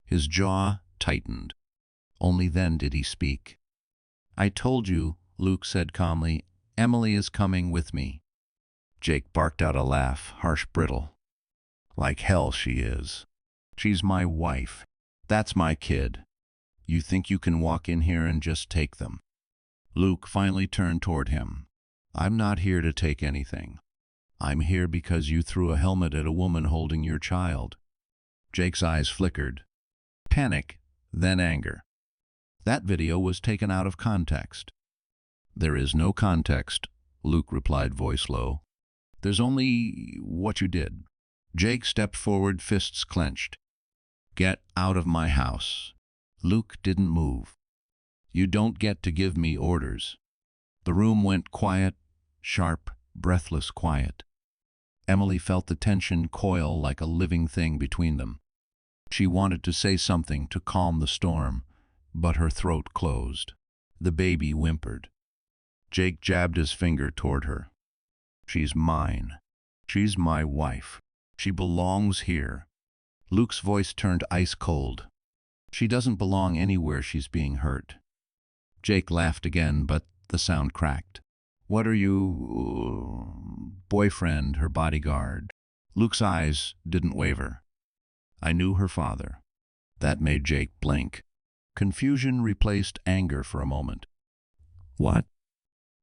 His jaw tightened. Only then did he speak. "I told you," Luke said calmly, "Emily is coming with me." Jake barked out a laugh, harsh, brittle. "Like hell she is. She's my wife. That's my kid. You think you can walk in here and just take them?" Luke finally turned toward him. "I'm not here to take anything. I'm here because you threw a helmet at a woman holding your child." Jake's eyes flickered. Panic, then anger. "That video was taken out of context." "There is no context," Luke replied, voice low. "There's only what you did." Jake stepped forward, fists clenched. "Get out of my house." Luke didn't move. "You don't get to give me orders." The room went quiet, sharp, breathless quiet. Emily felt the tension coil like a living thing between them. She wanted to say something to calm the storm, but her throat closed. The baby whimpered. Jake jabbed his finger toward her. "She's mine. She's my wife. She belongs here." Luke's voice turned ice cold. "She doesn't belong anywhere. She's being hurt." Jake laughed again, but the sound cracked. "What are you... boyfriend, her bodyguard?" Luke's eyes didn't waver. "I knew her father." That made Jake blink. Confusion replaced anger for a moment. "What?"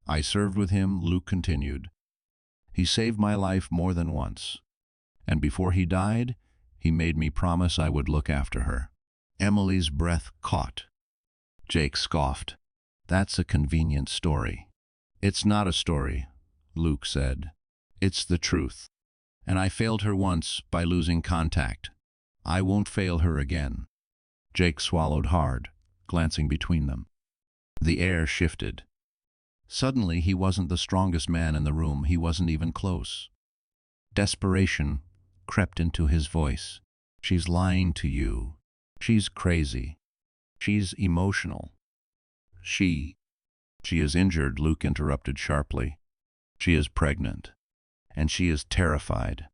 "I served with him," Luke continued. "He saved my life more than once. And before he died, he made me promise I would look after her." Emily's breath caught. Jake scoffed. "That's a convenient story." "It's not a story," Luke said. "It's the truth. And I failed her once by losing contact. I won't fail her again." Jake swallowed hard, glancing between them. The air shifted. Suddenly, he wasn't the strongest man in the room. He wasn't even close. Desperation crept into his voice. "She's lying to you. She's crazy. She's emotional. She is injured," Luke interrupted sharply. "She is pregnant." and she is terrified.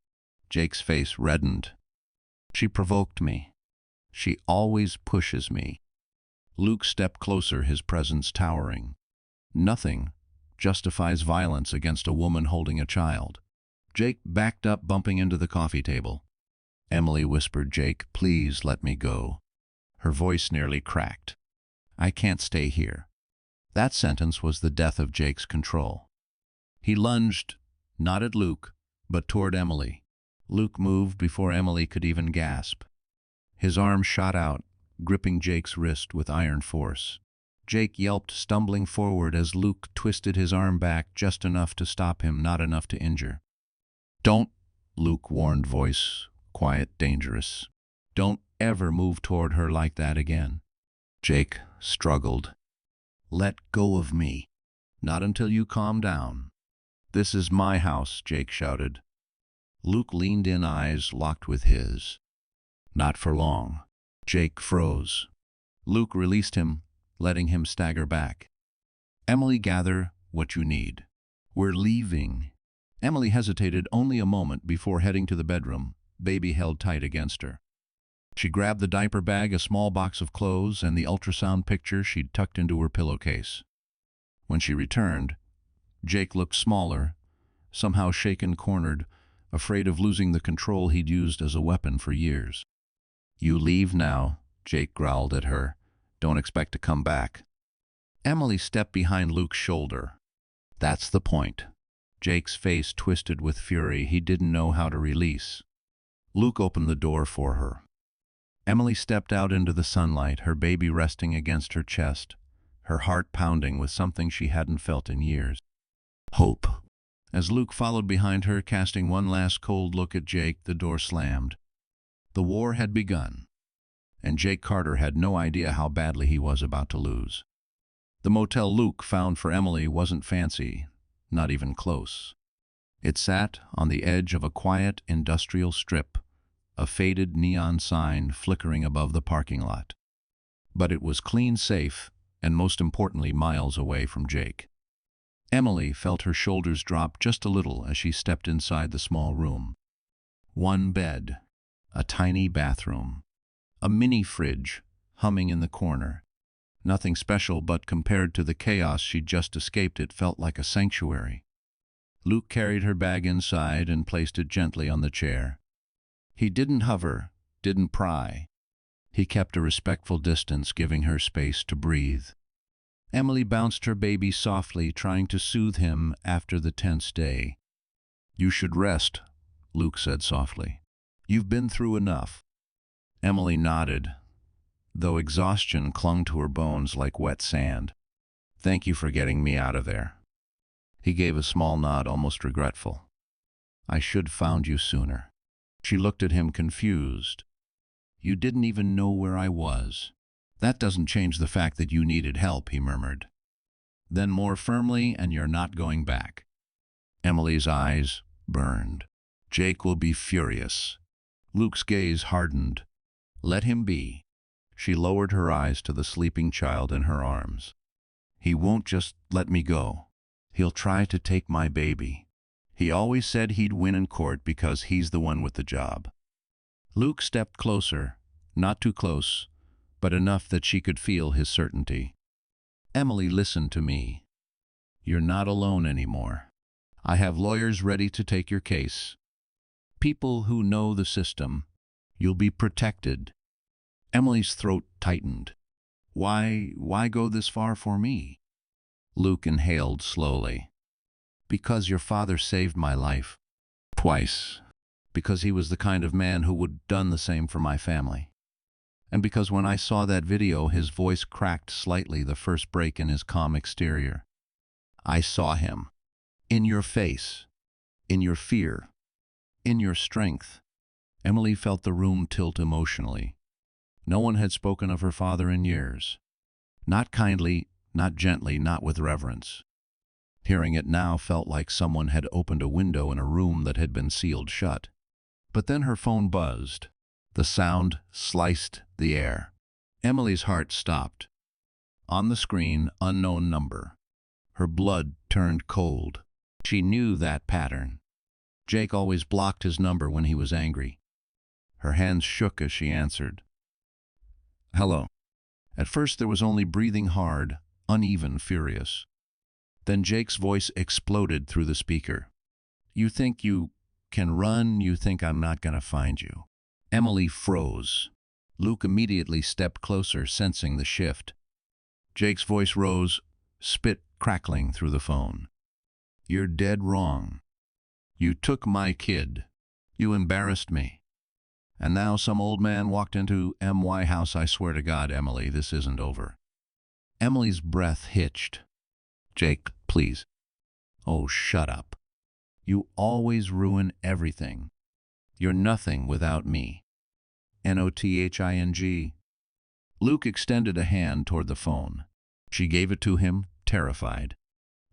Jake's face reddened. She provoked me. She always pushes me. Luke stepped closer, his presence towering. Nothing justifies violence against a woman holding a child. Jake backed up, bumping into the coffee table. Emily whispered, "Jake, please let me go." Her voice nearly cracked. "I can't stay here." That sentence was the death of Jake's control. He lunged, not at Luke, but toward Emily. Luke moved before Emily could even gasp. His arm shot out, gripping Jake's wrist with iron force. Jake yelped, stumbling forward as Luke twisted his arm back just enough to stop him, not enough to injure. "Don't," Luke warned, voice quiet, dangerous. "Don't ever move toward her like that again." Jake struggled. "Let go of me. Not until you calm down." "This is my house," Jake shouted. Luke leaned in, eyes locked with his. Not for long. Jake froze. Luke released him, letting him stagger back. "Emily, gather what you need. We're leaving." Emily hesitated only a moment before heading to the bedroom, baby held tight against her. She grabbed the diaper bag, a small box of clothes, and the ultrasound picture she'd tucked into her pillowcase. When she returned, Jake looked smaller, somehow shaken, cornered, afraid of losing the control he'd used as a weapon for years. "You leave now," Jake growled at her. "Don't expect to come back." Emily stepped behind Luke's shoulder. "That's the point." Jake's face twisted with fury he didn't know how to release. Luke opened the door for her. Emily stepped out into the sunlight, her baby resting against her chest, her heart pounding with something she hadn't felt in years. Hope. As Luke followed behind her, casting one last cold look at Jake, the door slammed. The war had begun, and Jake Carter had no idea how badly he was about to lose. The motel Luke found for Emily wasn't fancy, not even close. It sat on the edge of a quiet industrial strip, a faded neon sign flickering above the parking lot. But it was clean, safe, and most importantly, miles away from Jake. Emily felt her shoulders drop just a little as she stepped inside the small room. One bed, a tiny bathroom, a mini fridge humming in the corner. Nothing special, but compared to the chaos she'd just escaped, it felt like a sanctuary. Luke carried her bag inside and placed it gently on the chair. He didn't hover, didn't pry. He kept a respectful distance, giving her space to breathe. Emily bounced her baby softly, trying to soothe him after the tense day. "You should rest," Luke said softly. "You've been through enough." Emily nodded, though exhaustion clung to her bones like wet sand. "Thank you for getting me out of there." He gave a small nod, almost regretful. "I should found you sooner." She looked at him, confused. "You didn't even know where I was." "That doesn't change the fact that you needed help," he murmured. Then more firmly, "And you're not going back." Emily's eyes burned. "Jake will be furious." Luke's gaze hardened. "Let him be." She lowered her eyes to the sleeping child in her arms. "He won't just let me go. He'll try to take my baby. He always said he'd win in court because he's the one with the job." Luke stepped closer, not too close, but enough that she could feel his certainty. "Emily, listen to me. You're not alone anymore. I have lawyers ready to take your case. People who know the system. You'll be protected." Emily's throat tightened. Why go this far for me?" Luke inhaled slowly. "Because your father saved my life. Twice. Because he was the kind of man who would have done the same for my family. And because when I saw that video," his voice cracked slightly, the first break in his calm exterior. "I saw him. In your face. In your fear. In your strength." Emily felt the room tilt emotionally. No one had spoken of her father in years. Not kindly, not gently, not with reverence. Hearing it now felt like someone had opened a window in a room that had been sealed shut. But then her phone buzzed. The sound sliced the air. Emily's heart stopped. On the screen, unknown number. Her blood turned cold. She knew that pattern. Jake always blocked his number when he was angry. Her hands shook as she answered. Hello. At first there was only breathing hard, uneven, furious. Then Jake's voice exploded through the speaker. You think you can run? You think I'm not going to find you? Emily froze. Luke immediately stepped closer, sensing the shift. Jake's voice rose, spit crackling through the phone. You're dead wrong. You took my kid. You embarrassed me. And now some old man walked into my house. I swear to God, Emily, this isn't over. Emily's breath hitched. Jake, please. Oh, shut up. You always ruin everything. You're nothing without me. Nothing. Luke extended a hand toward the phone. She gave it to him, terrified.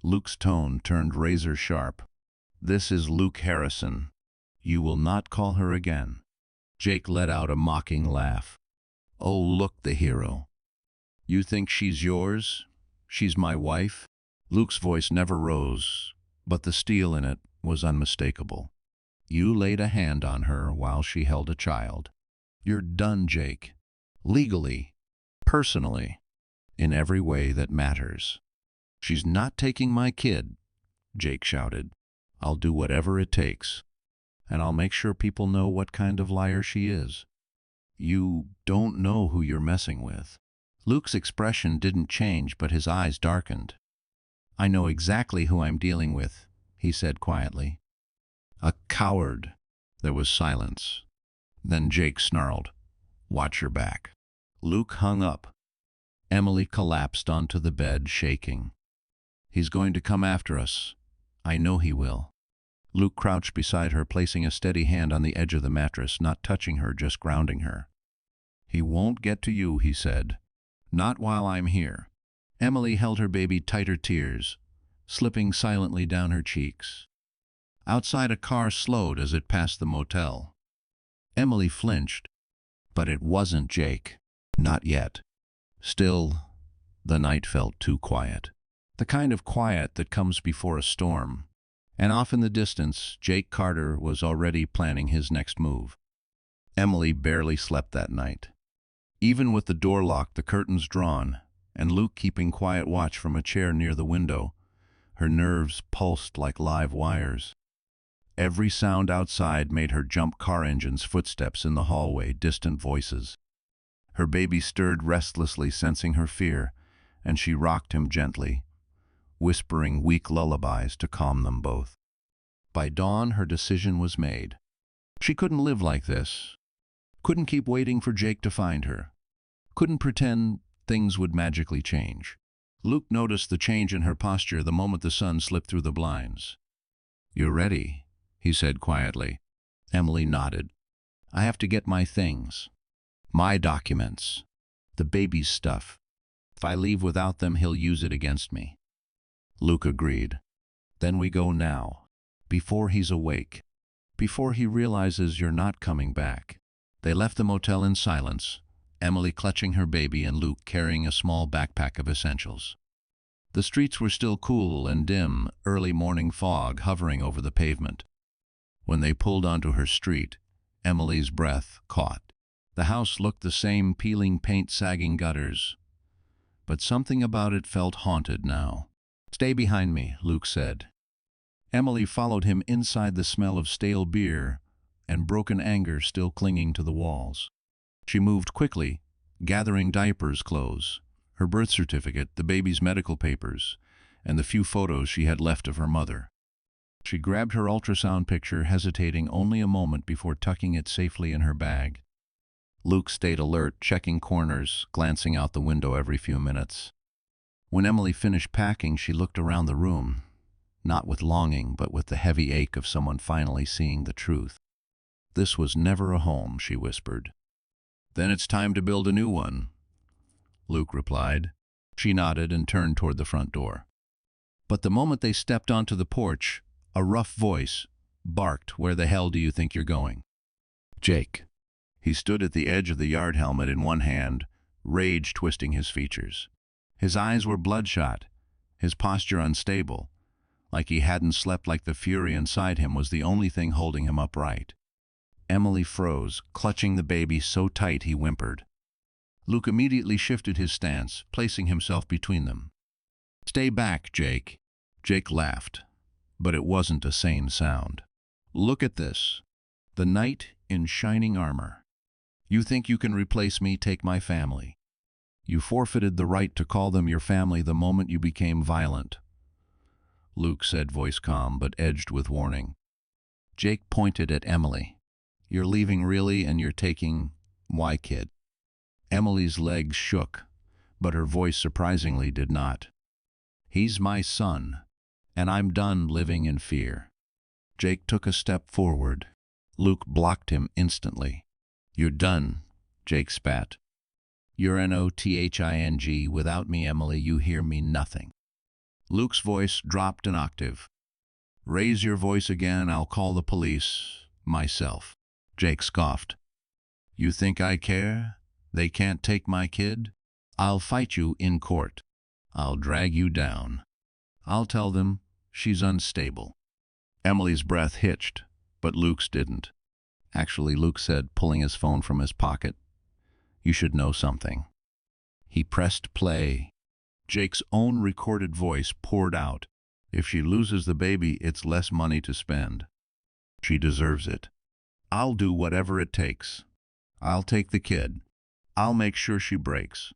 Luke's tone turned razor sharp. This is Luke Harrison. You will not call her again. Jake let out a mocking laugh. Oh, look, the hero. You think she's yours? She's my wife? Luke's voice never rose, but the steel in it was unmistakable. You laid a hand on her while she held a child. You're done, Jake. Legally, personally, in every way that matters. She's not taking my kid, Jake shouted. I'll do whatever it takes, and I'll make sure people know what kind of liar she is. You don't know who you're messing with. Luke's expression didn't change, but his eyes darkened. I know exactly who I'm dealing with, he said quietly. A coward. There was silence. Then Jake snarled, Watch your back. Luke hung up. Emily collapsed onto the bed, shaking. He's going to come after us. I know he will. Luke crouched beside her, placing a steady hand on the edge of the mattress, not touching her, just grounding her. He won't get to you, he said. Not while I'm here. Emily held her baby tighter, tears slipping silently down her cheeks. Outside, a car slowed as it passed the motel. Emily flinched, but it wasn't Jake. Not yet. Still, the night felt too quiet. The kind of quiet that comes before a storm. And off in the distance, Jake Carter was already planning his next move. Emily barely slept that night. Even with the door locked, the curtains drawn, and Luke keeping quiet watch from a chair near the window, her nerves pulsed like live wires. Every sound outside made her jump: car engines, footsteps in the hallway, distant voices. Her baby stirred restlessly, sensing her fear, and she rocked him gently, whispering weak lullabies to calm them both. By dawn, her decision was made. She couldn't live like this. Couldn't keep waiting for Jake to find her. Couldn't pretend things would magically change. Luke noticed the change in her posture the moment the sun slipped through the blinds. You're ready, he said quietly. Emily nodded. I have to get my things. My documents. The baby's stuff. If I leave without them, he'll use it against me. Luke agreed. Then we go now. Before he's awake. Before he realizes you're not coming back. They left the motel in silence, Emily clutching her baby and Luke carrying a small backpack of essentials. The streets were still cool and dim, early morning fog hovering over the pavement. When they pulled onto her street, Emily's breath caught. The house looked the same, peeling paint, sagging gutters. But something about it felt haunted now. Stay behind me, Luke said. Emily followed him inside, the smell of stale beer and broken anger still clinging to the walls. She moved quickly, gathering diapers, clothes, her birth certificate, the baby's medical papers, and the few photos she had left of her mother. She grabbed her ultrasound picture, hesitating only a moment before tucking it safely in her bag. Luke stayed alert, checking corners, glancing out the window every few minutes. When Emily finished packing, she looked around the room, not with longing, but with the heavy ache of someone finally seeing the truth. This was never a home, she whispered. Then it's time to build a new one, Luke replied. She nodded and turned toward the front door. But the moment they stepped onto the porch, a rough voice barked, Where the hell do you think you're going? Jake. He stood at the edge of the yard, helmet in one hand, rage twisting his features. His eyes were bloodshot, his posture unstable, like he hadn't slept, like the fury inside him was the only thing holding him upright. Emily froze, clutching the baby so tight he whimpered. Luke immediately shifted his stance, placing himself between them. "Stay back, Jake." Jake laughed, but it wasn't a sane sound. "Look at this. The knight in shining armor. You think you can replace me, take my family? You forfeited the right to call them your family the moment you became violent." Luke said, voice calm but edged with warning. Jake pointed at Emily. "You're leaving, really, and you're taking... Why, kid?" Emily's legs shook, but her voice surprisingly did not. "He's my son, and I'm done living in fear." Jake took a step forward. Luke blocked him instantly. "You're done," Jake spat. "You're nothing. Without me, Emily, you hear me, nothing." Luke's voice dropped an octave. "Raise your voice again, I'll call the police. Myself." Jake scoffed. "You think I care? They can't take my kid? I'll fight you in court. I'll drag you down. I'll tell them she's unstable." Emily's breath hitched, but Luke's didn't. "Actually," Luke said, pulling his phone from his pocket, "you should know something." He pressed play. Jake's own recorded voice poured out. "If she loses the baby, it's less money to spend. She deserves it. I'll do whatever it takes. I'll take the kid. I'll make sure she breaks."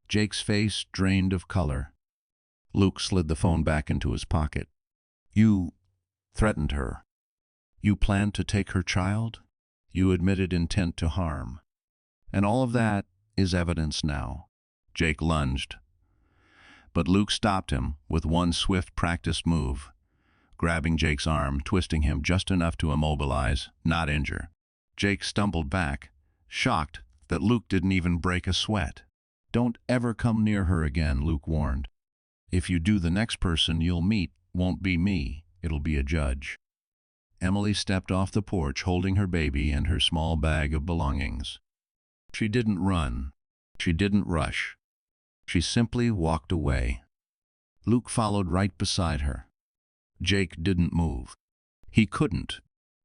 Jake's face drained of color. Luke slid the phone back into his pocket. "You threatened her. You planned to take her child. You admitted intent to harm. And all of that is evidence now." Jake lunged, but Luke stopped him with one swift, practiced move, grabbing Jake's arm, twisting him just enough to immobilize, not injure. Jake stumbled back, shocked that Luke didn't even break a sweat. "Don't ever come near her again," Luke warned. "If you do, the next person you'll meet won't be me, it'll be a judge." Emily stepped off the porch, holding her baby and her small bag of belongings. She didn't run. She didn't rush. She simply walked away. Luke followed right beside her. Jake didn't move. He couldn't,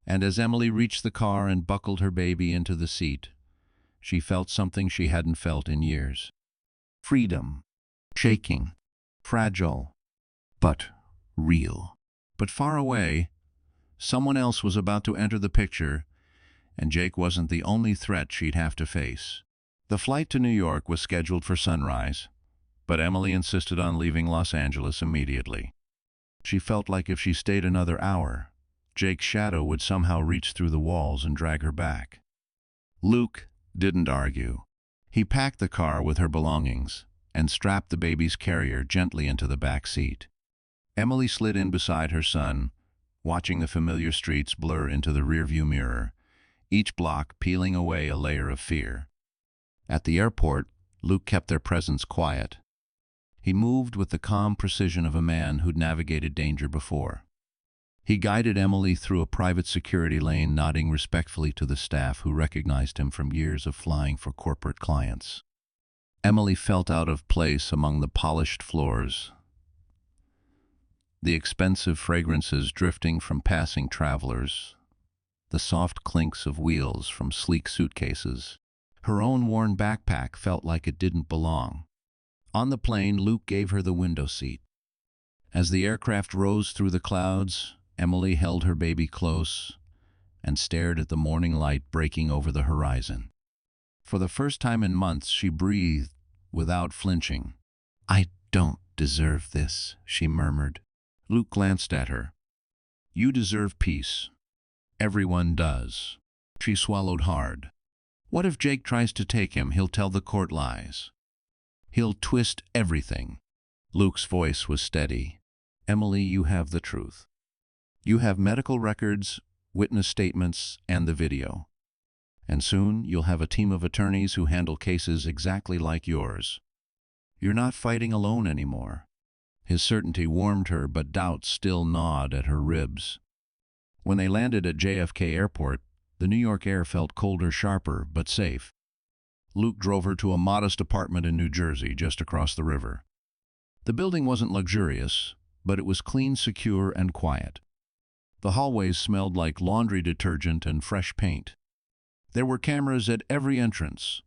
and as Emily reached the car and buckled her baby into the seat, she felt something she hadn't felt in years. Freedom. Shaking. Fragile. But real. But far away, someone else was about to enter the picture, and Jake wasn't the only threat she'd have to face. The flight to New York was scheduled for sunrise, but Emily insisted on leaving Los Angeles immediately. She felt like if she stayed another hour, Jake's shadow would somehow reach through the walls and drag her back. Luke didn't argue. He packed the car with her belongings and strapped the baby's carrier gently into the back seat. Emily slid in beside her son, watching the familiar streets blur into the rearview mirror, each block peeling away a layer of fear. At the airport, Luke kept their presence quiet. He moved with the calm precision of a man who'd navigated danger before. He guided Emily through a private security lane, nodding respectfully to the staff who recognized him from years of flying for corporate clients. Emily felt out of place among the polished floors, the expensive fragrances drifting from passing travelers, the soft clinks of wheels from sleek suitcases. Her own worn backpack felt like it didn't belong. On the plane, Luke gave her the window seat. As the aircraft rose through the clouds, Emily held her baby close and stared at the morning light breaking over the horizon. For the first time in months, she breathed without flinching. "I don't deserve this," she murmured. Luke glanced at her. "You deserve peace. Everyone does." She swallowed hard. What if Jake tries to take him? He'll tell the court lies. He'll twist everything. Luke's voice was steady. "Emily, you have the truth. You have medical records, witness statements, and the video. And soon you'll have a team of attorneys who handle cases exactly like yours. You're not fighting alone anymore." His certainty warmed her, but doubts still gnawed at her ribs. When they landed at JFK Airport, the New York air felt colder, sharper, but safe. Luke drove her to a modest apartment in New Jersey, just across the river. The building wasn't luxurious, but it was clean, secure, and quiet. The hallways smelled like laundry detergent and fresh paint. There were cameras at every entrance.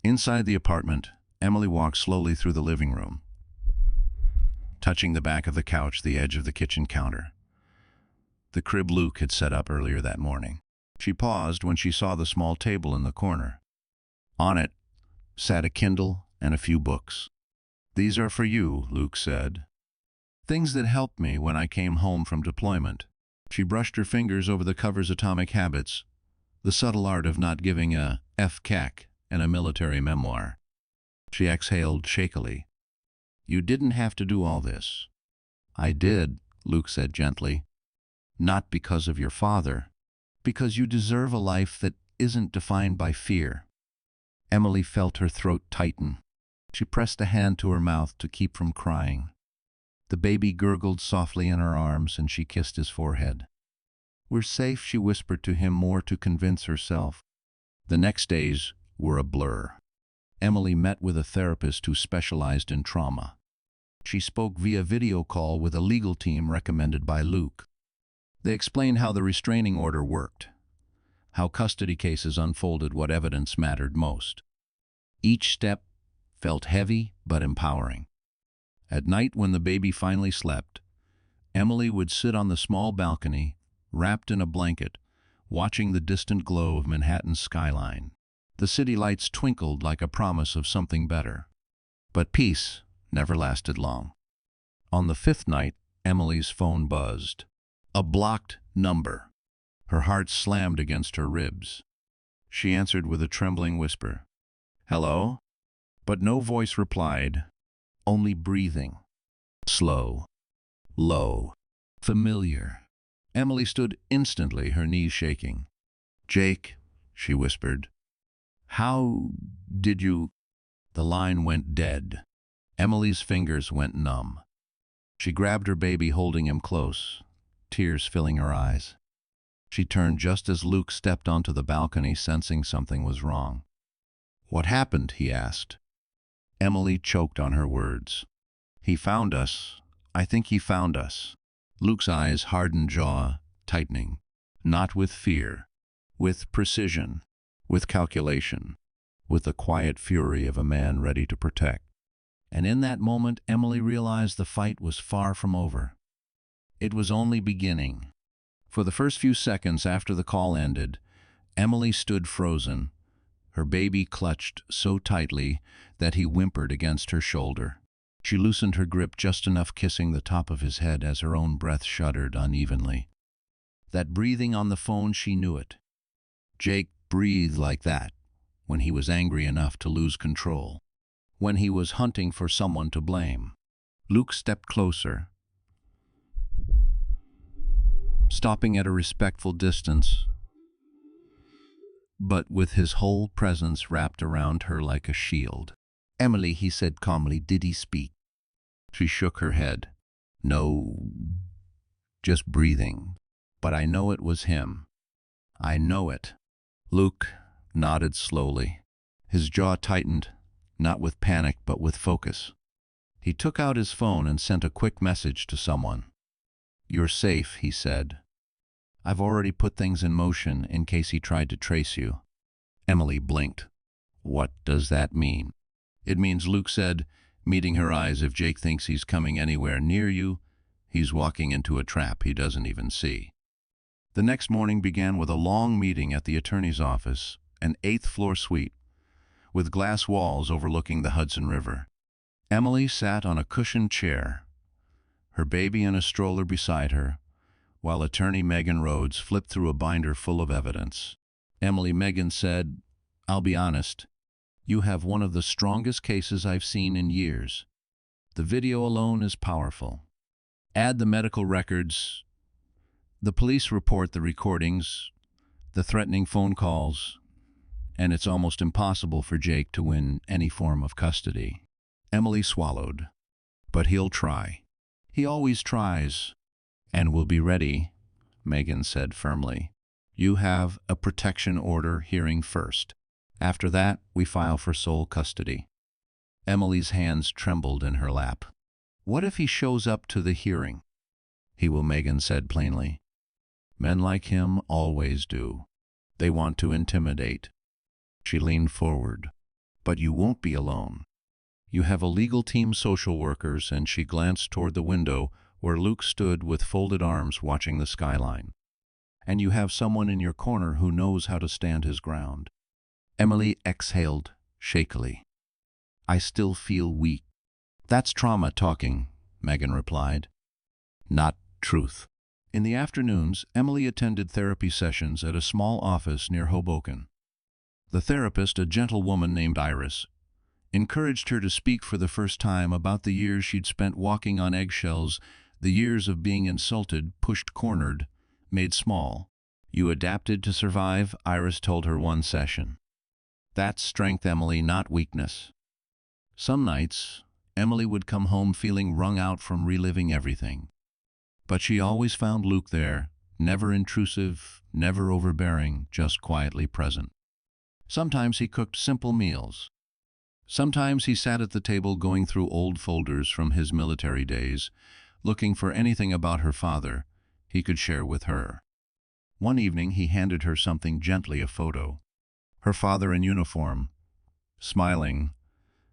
Inside the apartment, Emily walked slowly through the living room, touching the back of the couch, the edge of the kitchen counter. The crib Luke had set up earlier that morning. She paused when she saw the small table in the corner. On it sat a Kindle and a few books. "These are for you," Luke said. "Things that helped me when I came home from deployment." She brushed her fingers over the cover's Atomic Habits, the subtle art of not giving a f-cac in a military memoir. She exhaled shakily. "You didn't have to do all this." "I did," Luke said gently. "Not because of your father. Because you deserve a life that isn't defined by fear." Emily felt her throat tighten. She pressed a hand to her mouth to keep from crying. The baby gurgled softly in her arms, and she kissed his forehead. "We're safe," she whispered to him, more to convince herself. The next days were a blur. Emily met with a therapist who specialized in trauma. She spoke via video call with a legal team recommended by Luke. They explained how the restraining order worked, how custody cases unfolded, what evidence mattered most. Each step felt heavy but empowering. At night, when the baby finally slept, Emily would sit on the small balcony, wrapped in a blanket, watching the distant glow of Manhattan's skyline. The city lights twinkled like a promise of something better. But peace never lasted long. On the fifth night, Emily's phone buzzed. A blocked number. Her heart slammed against her ribs. She answered with a trembling whisper, "Hello?" But no voice replied, only breathing. Slow, low, familiar. Emily stood instantly, her knees shaking. "Jake," she whispered. "How did you—" The line went dead. Emily's fingers went numb. She grabbed her baby, holding him close, tears filling her eyes. She turned just as Luke stepped onto the balcony, sensing something was wrong. "What happened?" he asked. Emily choked on her words. "He found us. I think he found us." Luke's eyes hardened, jaw tightening. Not with fear, with precision, with calculation, with the quiet fury of a man ready to protect. And in that moment, Emily realized the fight was far from over. It was only beginning. For the first few seconds after the call ended, Emily stood frozen, her baby clutched so tightly that he whimpered against her shoulder. She loosened her grip just enough, kissing the top of his head as her own breath shuddered unevenly. That breathing on the phone, she knew it. Jake breathed like that when he was angry enough to lose control, when he was hunting for someone to blame. Luke stepped closer, stopping at a respectful distance, but with his whole presence wrapped around her like a shield. "Emily," he said calmly, "did he speak?" She shook her head. "No, just breathing. But I know it was him. I know it." Luke nodded slowly. His jaw tightened, not with panic but with focus. He took out his phone and sent a quick message to someone. "You're safe," he said. "I've already put things in motion in case he tried to trace you." Emily blinked. "What does that mean?" "It means," Luke said, meeting her eyes, "if Jake thinks he's coming anywhere near you, he's walking into a trap he doesn't even see." The next morning began with a long meeting at the attorney's office, an 8th-floor suite, with glass walls overlooking the Hudson River. Emily sat on a cushioned chair, her baby in a stroller beside her, while attorney Megan Rhodes flipped through a binder full of evidence. Megan said, "I'll be honest, you have one of the strongest cases I've seen in years. The video alone is powerful. Add the medical records, the police report, the recordings, the threatening phone calls, and it's almost impossible for Jake to win any form of custody." Emily swallowed. "But he'll try. He always tries. And we'll be ready," Megan said firmly. "You have a protection order hearing first. After that, we file for sole custody." Emily's hands trembled in her lap. What if he shows up to the hearing? He will, Megan said plainly. Men like him always do. They want to intimidate. She leaned forward. But you won't be alone. You have a legal team, social workers, and she glanced toward the window where Luke stood with folded arms watching the skyline. And you have someone in your corner who knows how to stand his ground. Emily exhaled shakily. I still feel weak. That's trauma talking, Megan replied. Not truth. In the afternoons, Emily attended therapy sessions at a small office near Hoboken. The therapist, a gentle woman named Iris, encouraged her to speak for the first time about the years she'd spent walking on eggshells, the years of being insulted, pushed, cornered, made small. You adapted to survive, Iris told her one session. That's strength, Emily, not weakness. Some nights, Emily would come home feeling wrung out from reliving everything. But she always found Luke there, never intrusive, never overbearing, just quietly present. Sometimes he cooked simple meals. Sometimes he sat at the table going through old folders from his military days, looking for anything about her father he could share with her. One evening he handed her something gently, a photo. Her father in uniform, smiling,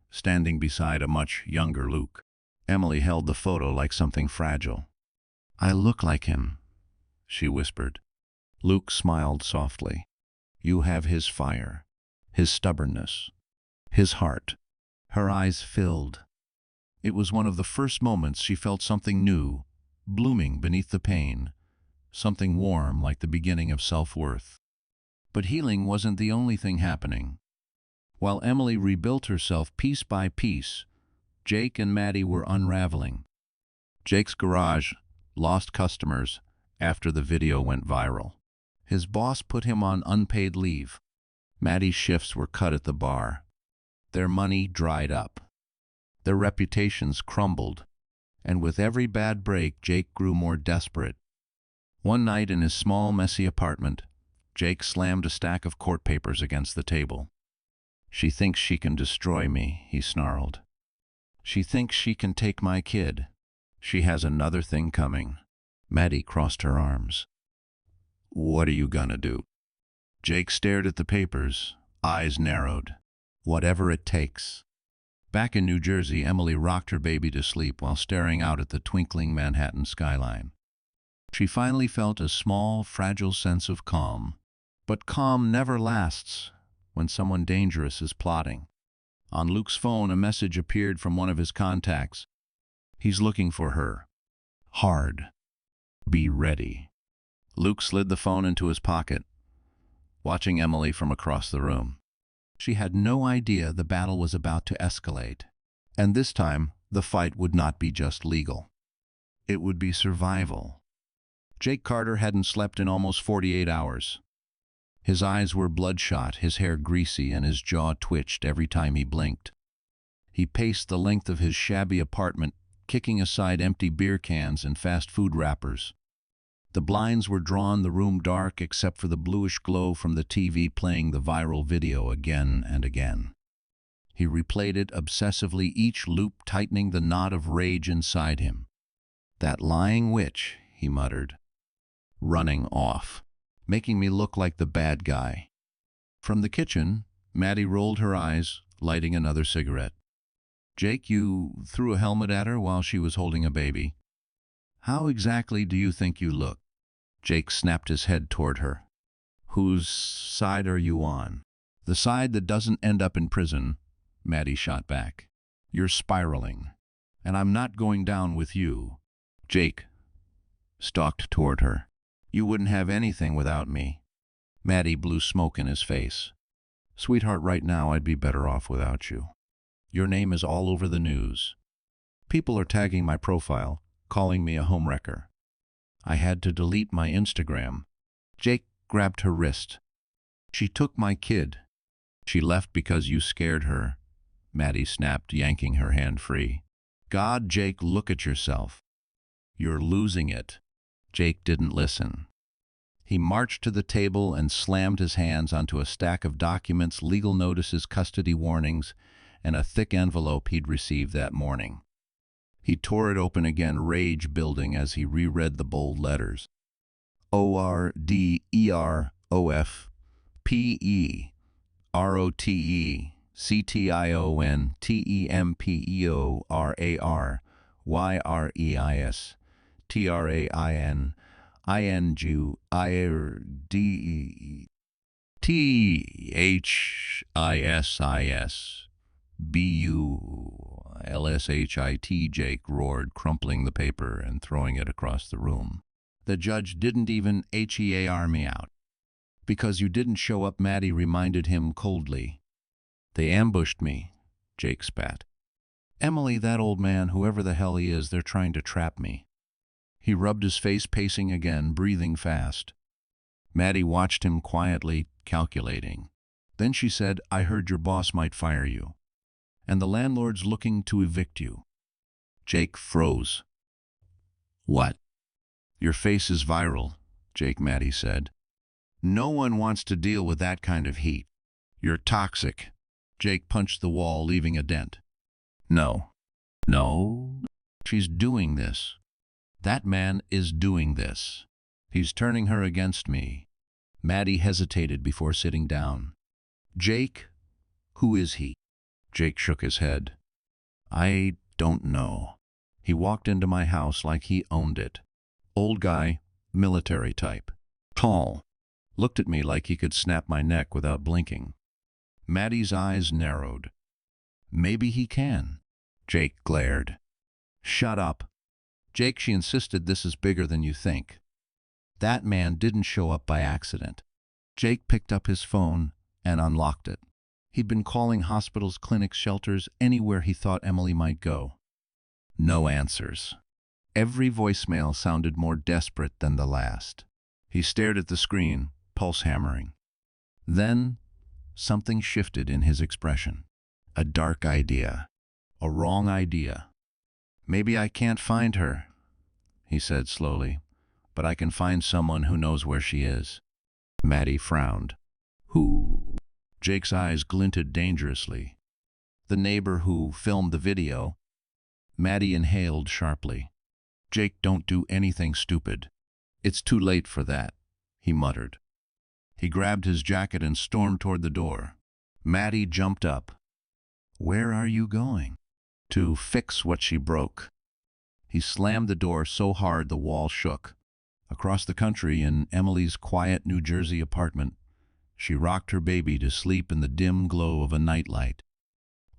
standing beside a much younger Luke. Emily held the photo like something fragile. I look like him, she whispered. Luke smiled softly. You have his fire, his stubbornness, his heart. Her eyes filled. It was one of the first moments she felt something new, blooming beneath the pain, something warm like the beginning of self-worth. But healing wasn't the only thing happening. While Emily rebuilt herself piece by piece, Jake and Maddie were unraveling. Jake's garage lost customers after the video went viral. His boss put him on unpaid leave. Maddie's shifts were cut at the bar. Their money dried up. Their reputations crumbled. And with every bad break, Jake grew more desperate. One night in his small, messy apartment, Jake slammed a stack of court papers against the table. She thinks she can destroy me, he snarled. She thinks she can take my kid. She has another thing coming. Maddie crossed her arms. What are you gonna do? Jake stared at the papers, eyes narrowed. Whatever it takes. Back in New Jersey, Emily rocked her baby to sleep while staring out at the twinkling Manhattan skyline. She finally felt a small, fragile sense of calm. But calm never lasts when someone dangerous is plotting. On Luke's phone, a message appeared from one of his contacts. He's looking for her. Hard. Be ready. Luke slid the phone into his pocket, watching Emily from across the room. She had no idea the battle was about to escalate. And this time, the fight would not be just legal. It would be survival. Jake Carter hadn't slept in almost 48 hours. His eyes were bloodshot, his hair greasy, and his jaw twitched every time he blinked. He paced the length of his shabby apartment, kicking aside empty beer cans and fast food wrappers. The blinds were drawn, the room dark except for the bluish glow from the TV playing the viral video again and again. He replayed it obsessively, each loop tightening the knot of rage inside him. That lying witch, he muttered, running off, making me look like the bad guy. From the kitchen, Maddie rolled her eyes, lighting another cigarette. Jake, you threw a helmet at her while she was holding a baby. How exactly do you think you look? Jake snapped his head toward her. Whose side are you on? The side that doesn't end up in prison, Maddie shot back. You're spiraling, and I'm not going down with you. Jake stalked toward her. You wouldn't have anything without me. Maddie blew smoke in his face. Sweetheart, right now I'd be better off without you. Your name is all over the news. People are tagging my profile, calling me a homewrecker. I had to delete my Instagram. Jake grabbed her wrist. She took my kid. She left because you scared her. Maddie snapped, yanking her hand free. God, Jake, look at yourself. You're losing it. Jake didn't listen. He marched to the table and slammed his hands onto a stack of documents, legal notices, custody warnings, and a thick envelope he'd received that morning. He tore it open again, rage building as he reread the bold letters. ORDERTHISBULSHIT, Jake roared, crumpling the paper and throwing it across the room. The judge didn't even HEAR me out. Because you didn't show up, Maddie reminded him coldly. They ambushed me, Jake spat. Emily, that old man, whoever the hell he is, they're trying to trap me. He rubbed his face, pacing again, breathing fast. Maddie watched him quietly, calculating. Then she said, I heard your boss might fire you. And the landlord's looking to evict you. Jake froze. What? Your face is viral, Maddie said. No one wants to deal with that kind of heat. You're toxic. Jake punched the wall, leaving a dent. No. She's doing this. That man is doing this. He's turning her against me. Maddie hesitated before sitting down. Jake, who is he? Jake shook his head. I don't know. He walked into my house like he owned it. Old guy, military type. Tall. Looked at me like he could snap my neck without blinking. Maddie's eyes narrowed. Maybe he can. Jake glared. Shut up. Jake, she insisted, this is bigger than you think. That man didn't show up by accident. Jake picked up his phone and unlocked it. He'd been calling hospitals, clinics, shelters, anywhere he thought Emily might go. No answers. Every voicemail sounded more desperate than the last. He stared at the screen, pulse hammering. Then, something shifted in his expression. A dark idea. A wrong idea. Maybe I can't find her, he said slowly, but I can find someone who knows where she is. Maddie frowned. Who? Jake's eyes glinted dangerously. The neighbor who filmed the video. Maddie inhaled sharply. Jake, don't do anything stupid. It's too late for that, he muttered. He grabbed his jacket and stormed toward the door. Maddie jumped up. Where are you going? To fix what she broke. He slammed the door so hard the wall shook. Across the country, in Emily's quiet New Jersey apartment, she rocked her baby to sleep in the dim glow of a nightlight.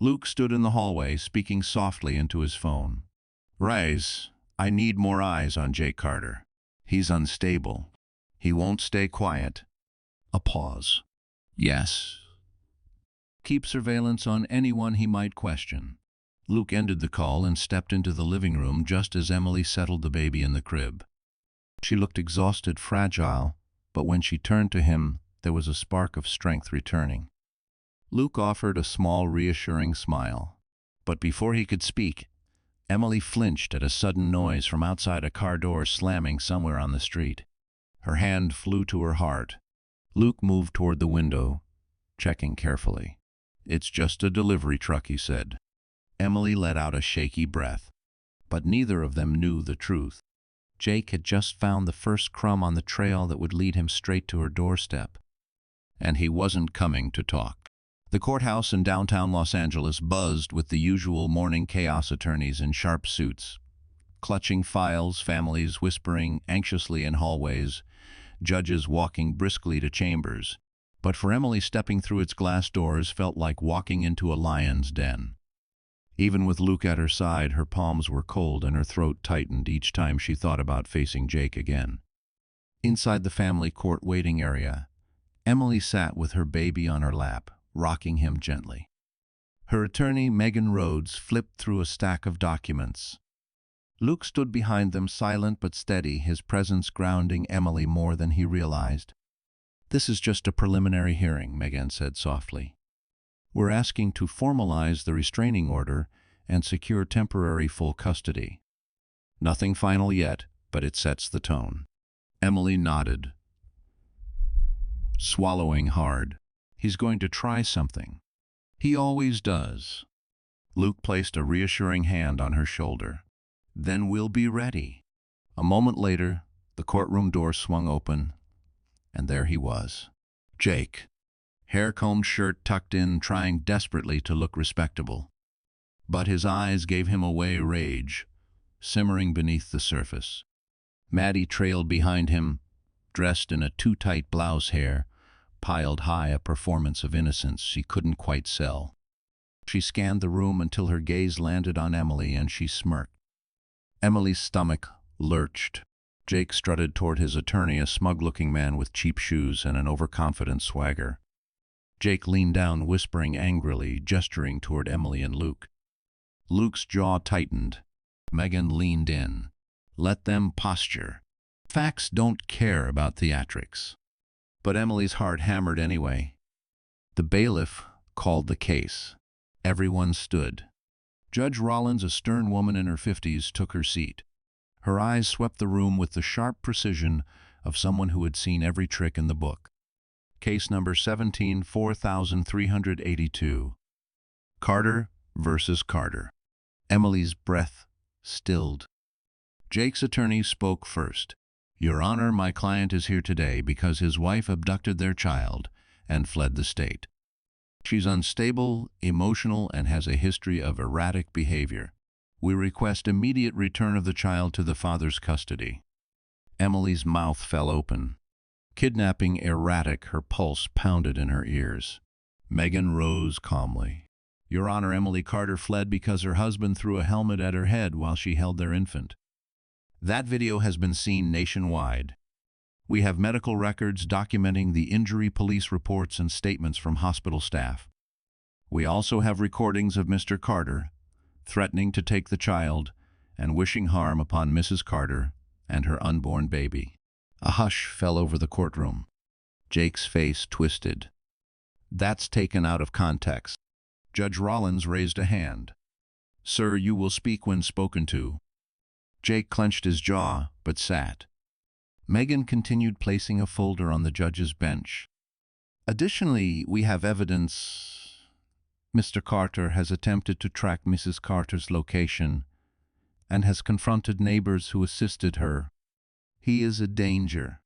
Luke stood in the hallway, speaking softly into his phone. Rise, I need more eyes on Jake Carter. He's unstable. He won't stay quiet. A pause. Yes. Keep surveillance on anyone he might question. Luke ended the call and stepped into the living room just as Emily settled the baby in the crib. She looked exhausted, fragile, but when she turned to him, there was a spark of strength returning. Luke offered a small, reassuring smile. But before he could speak, Emily flinched at a sudden noise from outside, a car door slamming somewhere on the street. Her hand flew to her heart. Luke moved toward the window, checking carefully. It's just a delivery truck, he said. Emily let out a shaky breath. But neither of them knew the truth. Jake had just found the first crumb on the trail that would lead him straight to her doorstep. And he wasn't coming to talk. The courthouse in downtown Los Angeles buzzed with the usual morning chaos, attorneys in sharp suits, clutching files, families whispering anxiously in hallways, judges walking briskly to chambers. But for Emily, stepping through its glass doors felt like walking into a lion's den. Even with Luke at her side, her palms were cold and her throat tightened each time she thought about facing Jake again. Inside the family court waiting area, Emily sat with her baby on her lap, rocking him gently. Her attorney, Megan Rhodes, flipped through a stack of documents. Luke stood behind them, silent but steady, his presence grounding Emily more than he realized. This is just a preliminary hearing, Megan said softly. We're asking to formalize the restraining order and secure temporary full custody. Nothing final yet, but it sets the tone. Emily nodded, swallowing hard. He's going to try something. He always does. Luke placed a reassuring hand on her shoulder. Then we'll be ready." A moment later, the courtroom door swung open, and there he was. Jake, hair-combed, shirt tucked in, trying desperately to look respectable. But his eyes gave him away rage, simmering beneath the surface. Maddie trailed behind him, dressed in a too-tight blouse, hair piled high, a performance of innocence she couldn't quite sell. She scanned the room until her gaze landed on Emily, and she smirked. Emily's stomach lurched. Jake strutted toward his attorney, a smug-looking man with cheap shoes and an overconfident swagger. Jake leaned down, whispering angrily, gesturing toward Emily and Luke. Luke's jaw tightened. Megan leaned in. Let them posture. Facts don't care about theatrics. But Emily's heart hammered anyway. The bailiff called the case. Everyone stood. Judge Rollins, a stern woman in her 50s, took her seat. Her eyes swept the room with the sharp precision of someone who had seen every trick in the book. Case number 17-4382. Carter versus Carter. Emily's breath stilled. Jake's attorney spoke first. "Your Honor, my client is here today because his wife abducted their child and fled the state. She's unstable, emotional, and has a history of erratic behavior. We request immediate return of the child to the father's custody." Emily's mouth fell open. Kidnapping erratic, her pulse pounded in her ears. Megan rose calmly. "Your Honor, Emily Carter fled because her husband threw a helmet at her head while she held their infant. That video has been seen nationwide. We have medical records documenting the injury, police reports, and statements from hospital staff. We also have recordings of Mr. Carter threatening to take the child and wishing harm upon Mrs. Carter and her unborn baby." A hush fell over the courtroom. Jake's face twisted. "That's taken out of context." Judge Rollins raised a hand. "Sir, you will speak when spoken to." Jake clenched his jaw, but sat. Megan continued, placing a folder on the judge's bench. "Additionally, we have evidence. Mr. Carter has attempted to track Mrs. Carter's location and has confronted neighbors who assisted her. He is a danger."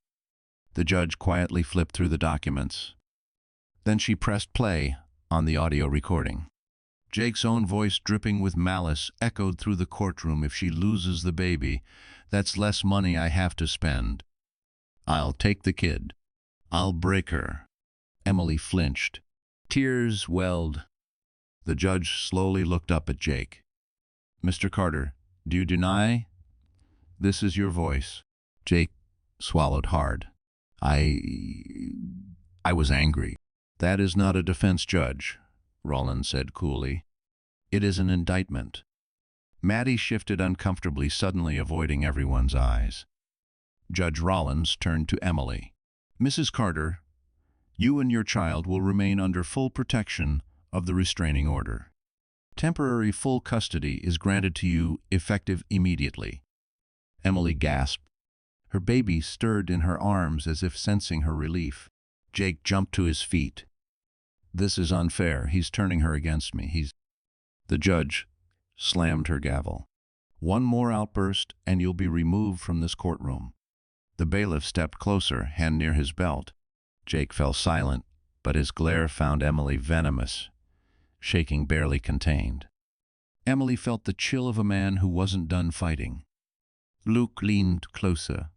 The judge quietly flipped through the documents. Then she pressed play on the audio recording. Jake's own voice, dripping with malice, echoed through the courtroom. "If she loses the baby, that's less money I have to spend. I'll take the kid. I'll break her." Emily flinched. Tears welled. The judge slowly looked up at Jake. "Mr. Carter, do you deny? This is your voice." Jake swallowed hard. I was angry." "That is not a defense, Judge," Rollins said coolly. "It is an indictment." Maddie shifted uncomfortably, suddenly avoiding everyone's eyes. Judge Rollins turned to Emily. "Mrs. Carter, you and your child will remain under full protection of the restraining order. Temporary full custody is granted to you, effective immediately." Emily gasped. Her baby stirred in her arms as if sensing her relief. Jake jumped to his feet. "This is unfair. He's turning her against me. The judge slammed her gavel. "One more outburst, and you'll be removed from this courtroom." The bailiff stepped closer, hand near his belt. Jake fell silent, but his glare found Emily venomous, shaking barely contained. Emily felt the chill of a man who wasn't done fighting. Luke leaned closer.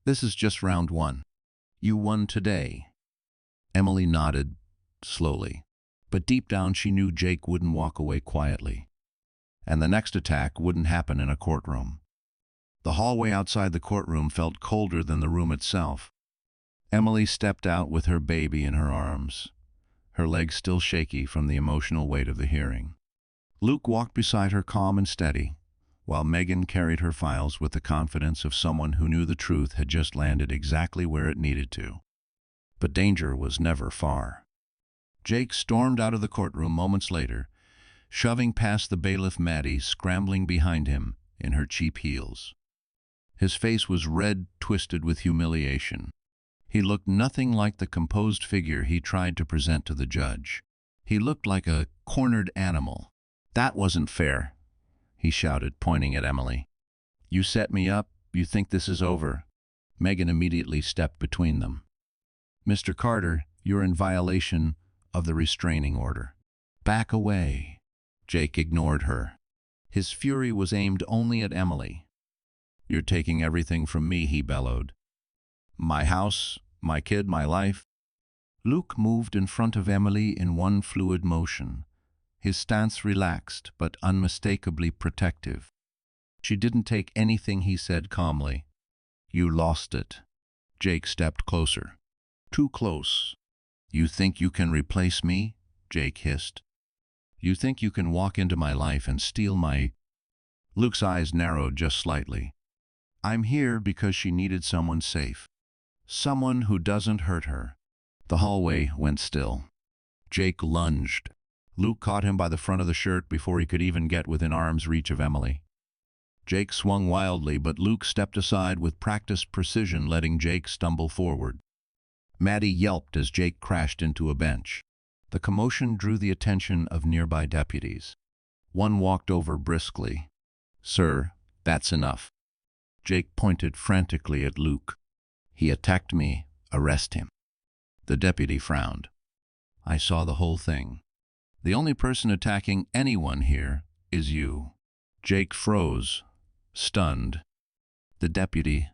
"This is just round one. You won today." Emily nodded slowly, but deep down she knew Jake wouldn't walk away quietly. And the next attack wouldn't happen in a courtroom. The hallway outside the courtroom felt colder than the room itself. Emily stepped out with her baby in her arms, her legs still shaky from the emotional weight of the hearing. Luke walked beside her, calm and steady, while Megan carried her files with the confidence of someone who knew the truth had just landed exactly where it needed to. But danger was never far. Jake stormed out of the courtroom moments later, shoving past the bailiff, Maddie scrambling behind him in her cheap heels. His face was red, twisted with humiliation. He looked nothing like the composed figure he tried to present to the judge. He looked like a cornered animal. "That wasn't fair," he shouted, pointing at Emily. "You set me up. You think this is over?" Megan immediately stepped between them. "Mr. Carter, you're in violation of the restraining order. Back away." Jake ignored her. His fury was aimed only at Emily. "You're taking everything from me," he bellowed. "My house, my kid, my life." Luke moved in front of Emily in one fluid motion, his stance relaxed but unmistakably protective. She didn't take anything he said calmly. "You lost it." Jake stepped closer. Too close. "You think you can replace me?" Jake hissed. "You think you can walk into my life and steal my—" Luke's eyes narrowed just slightly. "I'm here because she needed someone safe. Someone who doesn't hurt her." The hallway went still. Jake lunged. Luke caught him by the front of the shirt before he could even get within arm's reach of Emily. Jake swung wildly, but Luke stepped aside with practiced precision, letting Jake stumble forward. Maddie yelped as Jake crashed into a bench. The commotion drew the attention of nearby deputies. One walked over briskly. "Sir, that's enough." Jake pointed frantically at Luke. "He attacked me. Arrest him." The deputy frowned. "I saw the whole thing. The only person attacking anyone here is you." Jake froze, stunned. The deputy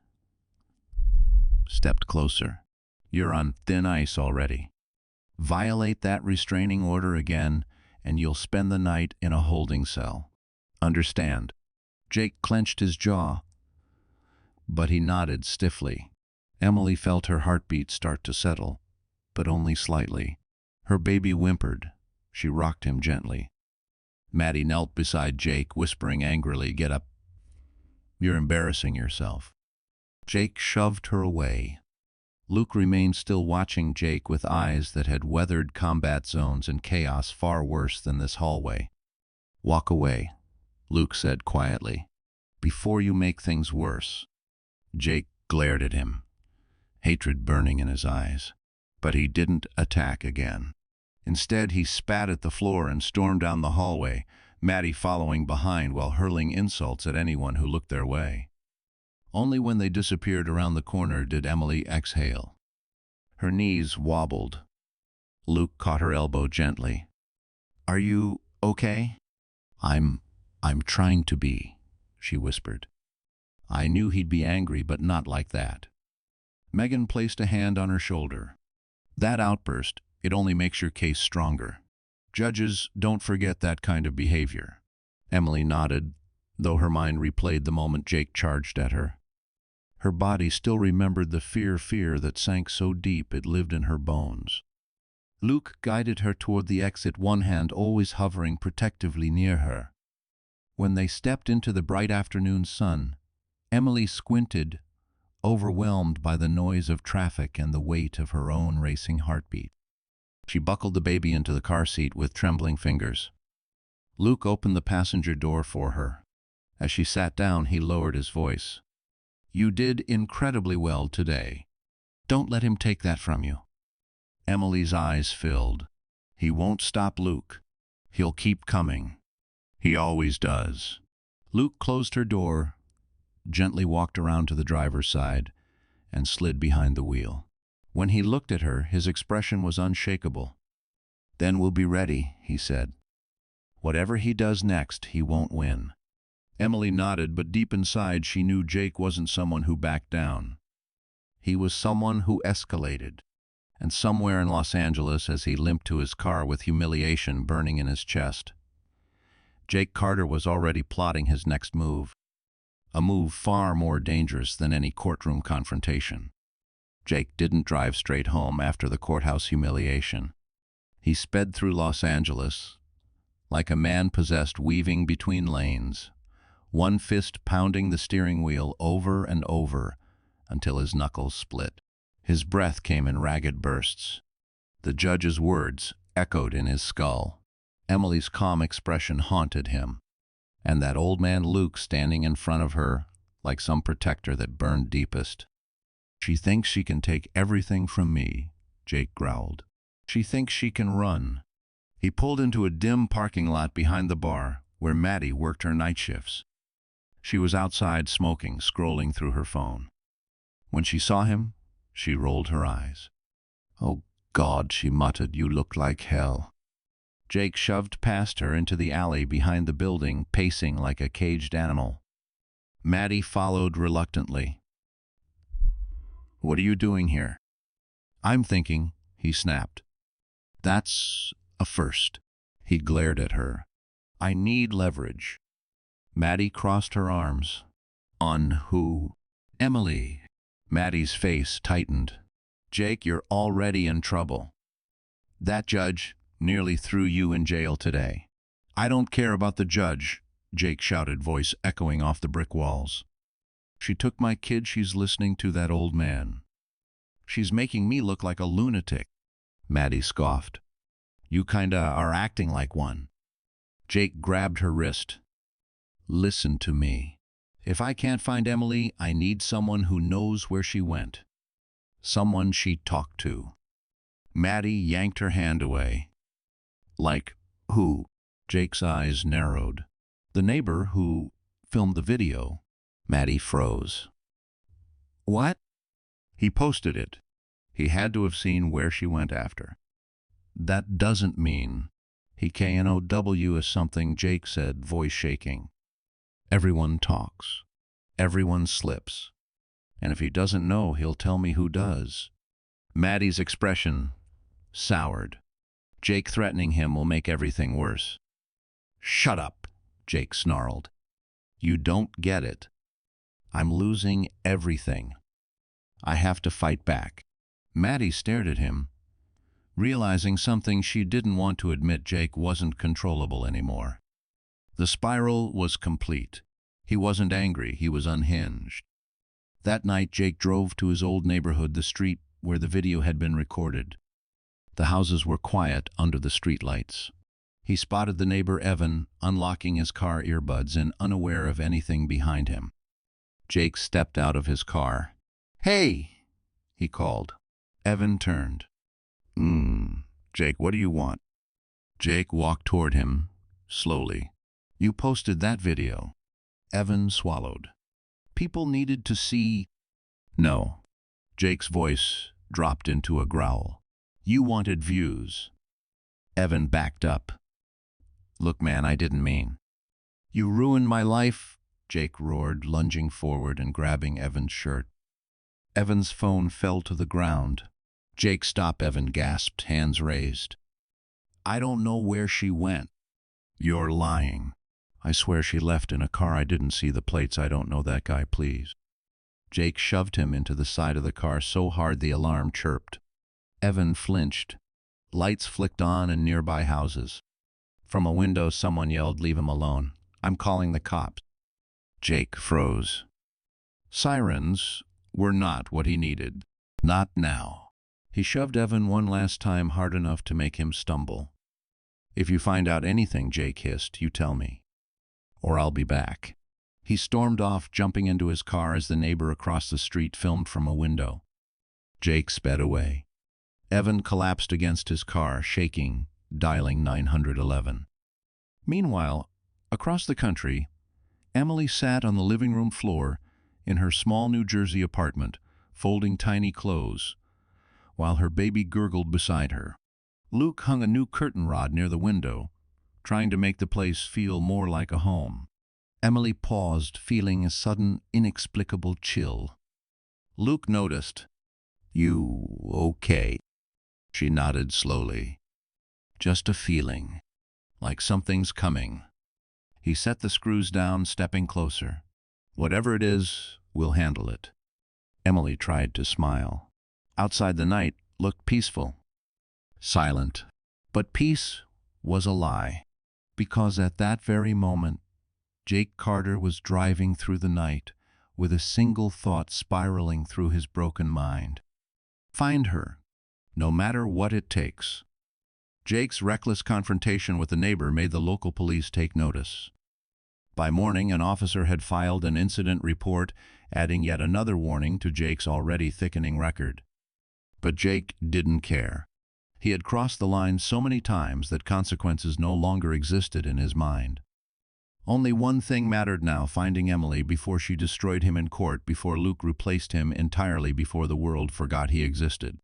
stepped closer. "You're on thin ice already. Violate that restraining order again, and you'll spend the night in a holding cell. Understand?" Jake clenched his jaw, but he nodded stiffly. Emily felt her heartbeat start to settle, but only slightly. Her baby whimpered. She rocked him gently. Maddie knelt beside Jake, whispering angrily, "Get up. You're embarrassing yourself." Jake shoved her away. Luke remained still, watching Jake with eyes that had weathered combat zones and chaos far worse than this hallway. "Walk away," Luke said quietly, "before you make things worse." Jake glared at him, hatred burning in his eyes. But he didn't attack again. Instead, he spat at the floor and stormed down the hallway, Maddie following behind while hurling insults at anyone who looked their way. Only when they disappeared around the corner did Emily exhale. Her knees wobbled. Luke caught her elbow gently. "Are you okay?" I'm trying to be," she whispered. "I knew he'd be angry, but not like that." Megan placed a hand on her shoulder. "That outburst, it only makes your case stronger. Judges don't forget that kind of behavior." Emily nodded, though her mind replayed the moment Jake charged at her. Her body still remembered the fear that sank so deep it lived in her bones. Luke guided her toward the exit, one hand always hovering protectively near her. When they stepped into the bright afternoon sun, Emily squinted, overwhelmed by the noise of traffic and the weight of her own racing heartbeat. She buckled the baby into the car seat with trembling fingers. Luke opened the passenger door for her. As she sat down, he lowered his voice. "You did incredibly well today. Don't let him take that from you." Emily's eyes filled. "He won't stop, Luke. He'll keep coming. He always does." Luke closed her door, gently walked around to the driver's side, and slid behind the wheel. When he looked at her, his expression was unshakable. "Then we'll be ready," he said. "Whatever he does next, he won't win." Emily nodded, but deep inside she knew Jake wasn't someone who backed down. He was someone who escalated. And somewhere in Los Angeles, as he limped to his car with humiliation burning in his chest, Jake Carter was already plotting his next move. A move far more dangerous than any courtroom confrontation. Jake didn't drive straight home after the courthouse humiliation. He sped through Los Angeles, like a man possessed, weaving between lanes, one fist pounding the steering wheel over and over until his knuckles split. His breath came in ragged bursts. The judge's words echoed in his skull. Emily's calm expression haunted him, and that old man Luke standing in front of her like some protector that burned deepest. "She thinks she can take everything from me," Jake growled. "She thinks she can run." He pulled into a dim parking lot behind the bar, where Maddie worked her night shifts. She was outside smoking, scrolling through her phone. When she saw him, she rolled her eyes. "Oh, God," she muttered, "you look like hell." Jake shoved past her into the alley behind the building, pacing like a caged animal. Maddie followed reluctantly. "What are you doing here?" "I'm thinking," he snapped. "That's a first." He glared at her. "I need leverage." Maddie crossed her arms. "On who?" "Emily." Maddie's face tightened. "Jake, you're already in trouble. That judge nearly threw you in jail today." "I don't care about the judge," Jake shouted, voice echoing off the brick walls. "She took my kid. She's listening to that old man. She's making me look like a lunatic." Maddie scoffed. "You kinda are acting like one." Jake grabbed her wrist. "Listen to me. If I can't find Emily, I need someone who knows where she went. Someone she talked to." Maddie yanked her hand away. "Like who?" Jake's eyes narrowed. "The neighbor who filmed the video." Maddie froze. "What?" "He posted it. He had to have seen where she went after." "That doesn't mean." "He KNOW is something," Jake said, voice shaking. "Everyone talks. Everyone slips. And if he doesn't know, he'll tell me who does." Maddie's expression soured. Jake threatening him will make everything worse. "Shut up," Jake snarled. "You don't get it. I'm losing everything. I have to fight back." Maddie stared at him, realizing something she didn't want to admit. Jake wasn't controllable anymore. The spiral was complete. He wasn't angry, he was unhinged. That night, Jake drove to his old neighborhood, the street where the video had been recorded. The houses were quiet under the streetlights. He spotted the neighbor, Evan, unlocking his car earbuds and unaware of anything behind him. Jake stepped out of his car. "Hey!" he called. Evan turned. Jake, what do you want?" Jake walked toward him, slowly. "You posted that video." Evan swallowed. "People needed to see." "No." Jake's voice dropped into a growl. "You wanted views." Evan backed up. "Look, man, I didn't mean." "You ruined my life," Jake roared, lunging forward and grabbing Evan's shirt. Evan's phone fell to the ground. "Jake, stop," Evan gasped, hands raised. "I don't know where she went." "You're lying." "I swear she left in a car. I didn't see the plates. I don't know that guy, please." Jake shoved him into the side of the car so hard the alarm chirped. Evan flinched. Lights flicked on in nearby houses. From a window, someone yelled, "Leave him alone. I'm calling the cops." Jake froze. Sirens were not what he needed. Not now. He shoved Evan one last time, hard enough to make him stumble. "If you find out anything," Jake hissed, "you tell me. Or I'll be back." He stormed off, jumping into his car as the neighbor across the street filmed from a window. Jake sped away. Evan collapsed against his car, shaking, dialing 911. Meanwhile, across the country, Emily sat on the living room floor in her small New Jersey apartment, folding tiny clothes, while her baby gurgled beside her. Luke hung a new curtain rod near the window, trying to make the place feel more like a home. Emily paused, feeling a sudden, inexplicable chill. Luke noticed. "You okay?" She nodded slowly. "Just a feeling, like something's coming." He set the screws down, stepping closer. "Whatever it is, we'll handle it." Emily tried to smile. Outside, the night looked peaceful, silent. But peace was a lie, because at that very moment, Jake Carter was driving through the night with a single thought spiraling through his broken mind. Find her, no matter what it takes. Jake's reckless confrontation with the neighbor made the local police take notice. By morning, an officer had filed an incident report, adding yet another warning to Jake's already thickening record. But Jake didn't care. He had crossed the line so many times that consequences no longer existed in his mind. Only one thing mattered now, finding Emily before she destroyed him in court, before Luke replaced him entirely, before the world forgot he existed.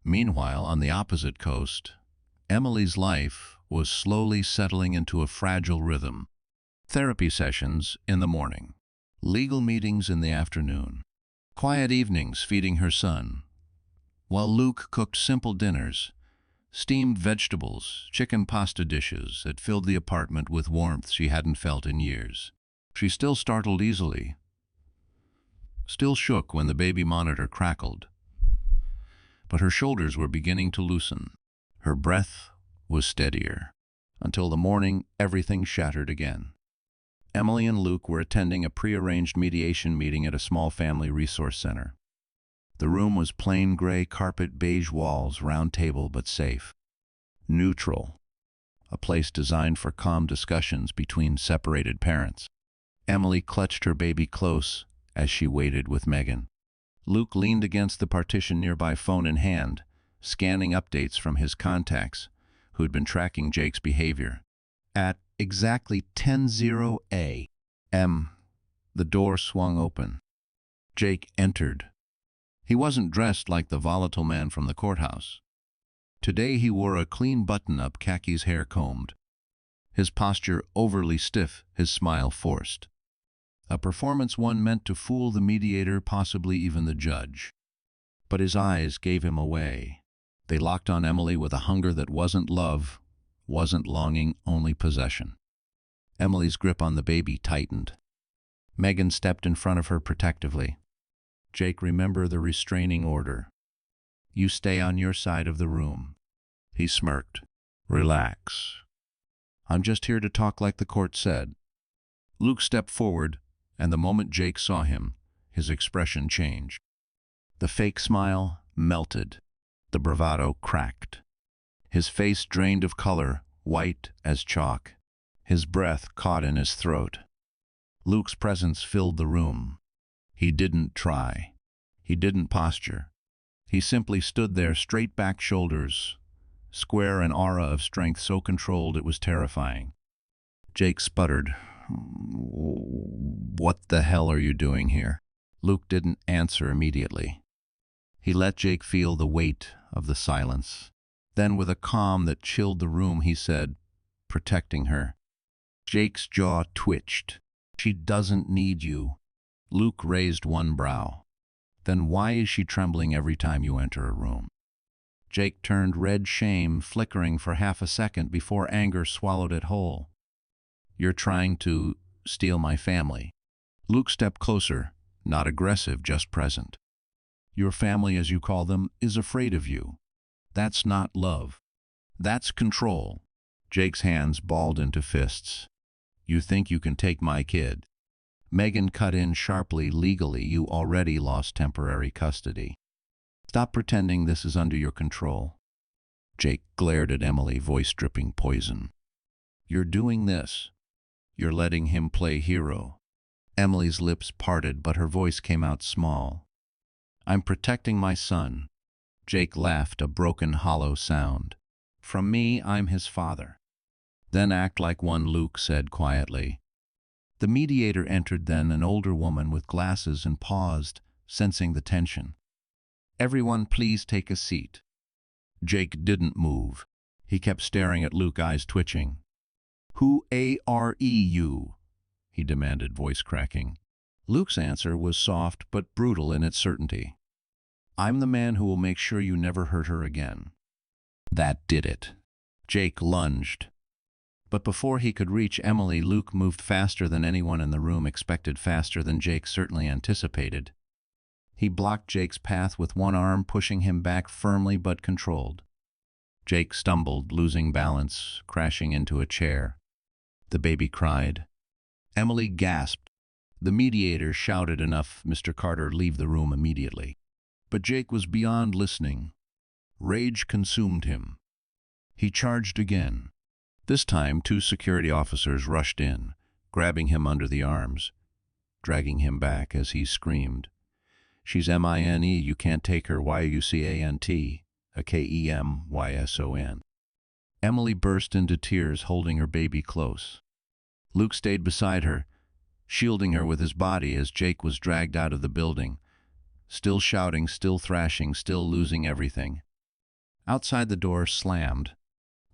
Meanwhile, on the opposite coast, Emily's life was slowly settling into a fragile rhythm. Therapy sessions in the morning, legal meetings in the afternoon, quiet evenings feeding her son, while Luke cooked simple dinners, steamed vegetables, chicken pasta dishes that filled the apartment with warmth she hadn't felt in years. She still startled easily, still shook when the baby monitor crackled, but her shoulders were beginning to loosen. Her breath was steadier. Until the morning, everything shattered again. Emily and Luke were attending a prearranged mediation meeting at a small family resource center. The room was plain gray carpet, beige walls, round table but safe. Neutral. A place designed for calm discussions between separated parents. Emily clutched her baby close as she waited with Megan. Luke leaned against the partition nearby, phone in hand, scanning updates from his contacts, who had been tracking Jake's behavior. At exactly 10:00 a.m., the door swung open. Jake entered. He wasn't dressed like the volatile man from the courthouse. Today he wore a clean button-up, khakis, hair combed. His posture overly stiff, his smile forced. A performance one meant to fool the mediator, possibly even the judge. But his eyes gave him away. They locked on Emily with a hunger that wasn't love, wasn't longing, only possession. Emily's grip on the baby tightened. Megan stepped in front of her protectively. Jake, remember the restraining order. You stay on your side of the room. He smirked. Relax. I'm just here to talk like the court said. Luke stepped forward, and the moment Jake saw him, his expression changed. The fake smile melted. The bravado cracked. His face drained of color, white as chalk. His breath caught in his throat. Luke's presence filled the room. He didn't try. He didn't posture. He simply stood there, straight-back shoulders, square, an aura of strength so controlled it was terrifying. Jake sputtered. What the hell are you doing here? Luke didn't answer immediately. He let Jake feel the weight of the silence. Then, with a calm that chilled the room, he said, protecting her. Jake's jaw twitched. She doesn't need you. Luke raised one brow. Then why is she trembling every time you enter a room? Jake turned red, shame flickering for half a second before anger swallowed it whole. You're trying to steal my family. Luke stepped closer, not aggressive, just present. Your family, as you call them, is afraid of you. That's not love. That's control. Jake's hands balled into fists. You think you can take my kid? Megan cut in sharply. Legally, you already lost temporary custody. Stop pretending this is under your control. Jake glared at Emily, voice dripping poison. You're doing this. You're letting him play hero. Emily's lips parted, but her voice came out small. I'm protecting my son. Jake laughed, a broken, hollow sound. From me, I'm his father. Then act like one, Luke said quietly. The mediator entered then, an older woman with glasses, and paused, sensing the tension. Everyone, please take a seat. Jake didn't move. He kept staring at Luke, eyes twitching. Who are you? He demanded, voice cracking. Luke's answer was soft but brutal in its certainty. I'm the man who will make sure you never hurt her again. That did it. Jake lunged. But before he could reach Emily, Luke moved faster than anyone in the room expected, faster than Jake certainly anticipated. He blocked Jake's path with one arm, pushing him back firmly but controlled. Jake stumbled, losing balance, crashing into a chair. The baby cried. Emily gasped. The mediator shouted, enough, Mr. Carter, leave the room immediately. But Jake was beyond listening. Rage consumed him. He charged again. This time, 2 security officers rushed in, grabbing him under the arms, dragging him back as he screamed. She's mine, you can't take her, YUCANT, a KEMYSON. Emily burst into tears, holding her baby close. Luke stayed beside her, shielding her with his body as Jake was dragged out of the building, still shouting, still thrashing, still losing everything. Outside the door slammed.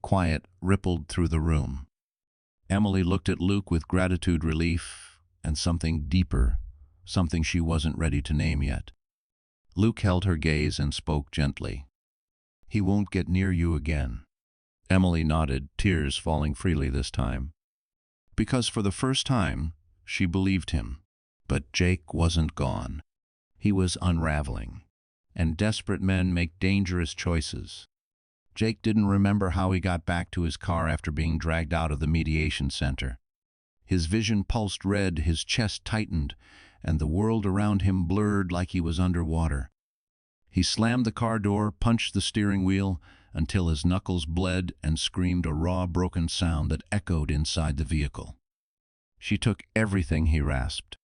Quiet rippled through the room. Emily looked at Luke with gratitude, relief, and something deeper, something she wasn't ready to name yet. Luke held her gaze and spoke gently. "He won't get near you again." Emily nodded, tears falling freely this time. Because for the first time, she believed him. But Jake wasn't gone. He was unraveling. And desperate men make dangerous choices. Jake didn't remember how he got back to his car after being dragged out of the mediation center. His vision pulsed red, his chest tightened, and the world around him blurred like he was underwater. He slammed the car door, punched the steering wheel, until his knuckles bled and screamed a raw, broken sound that echoed inside the vehicle. "She took everything," he rasped.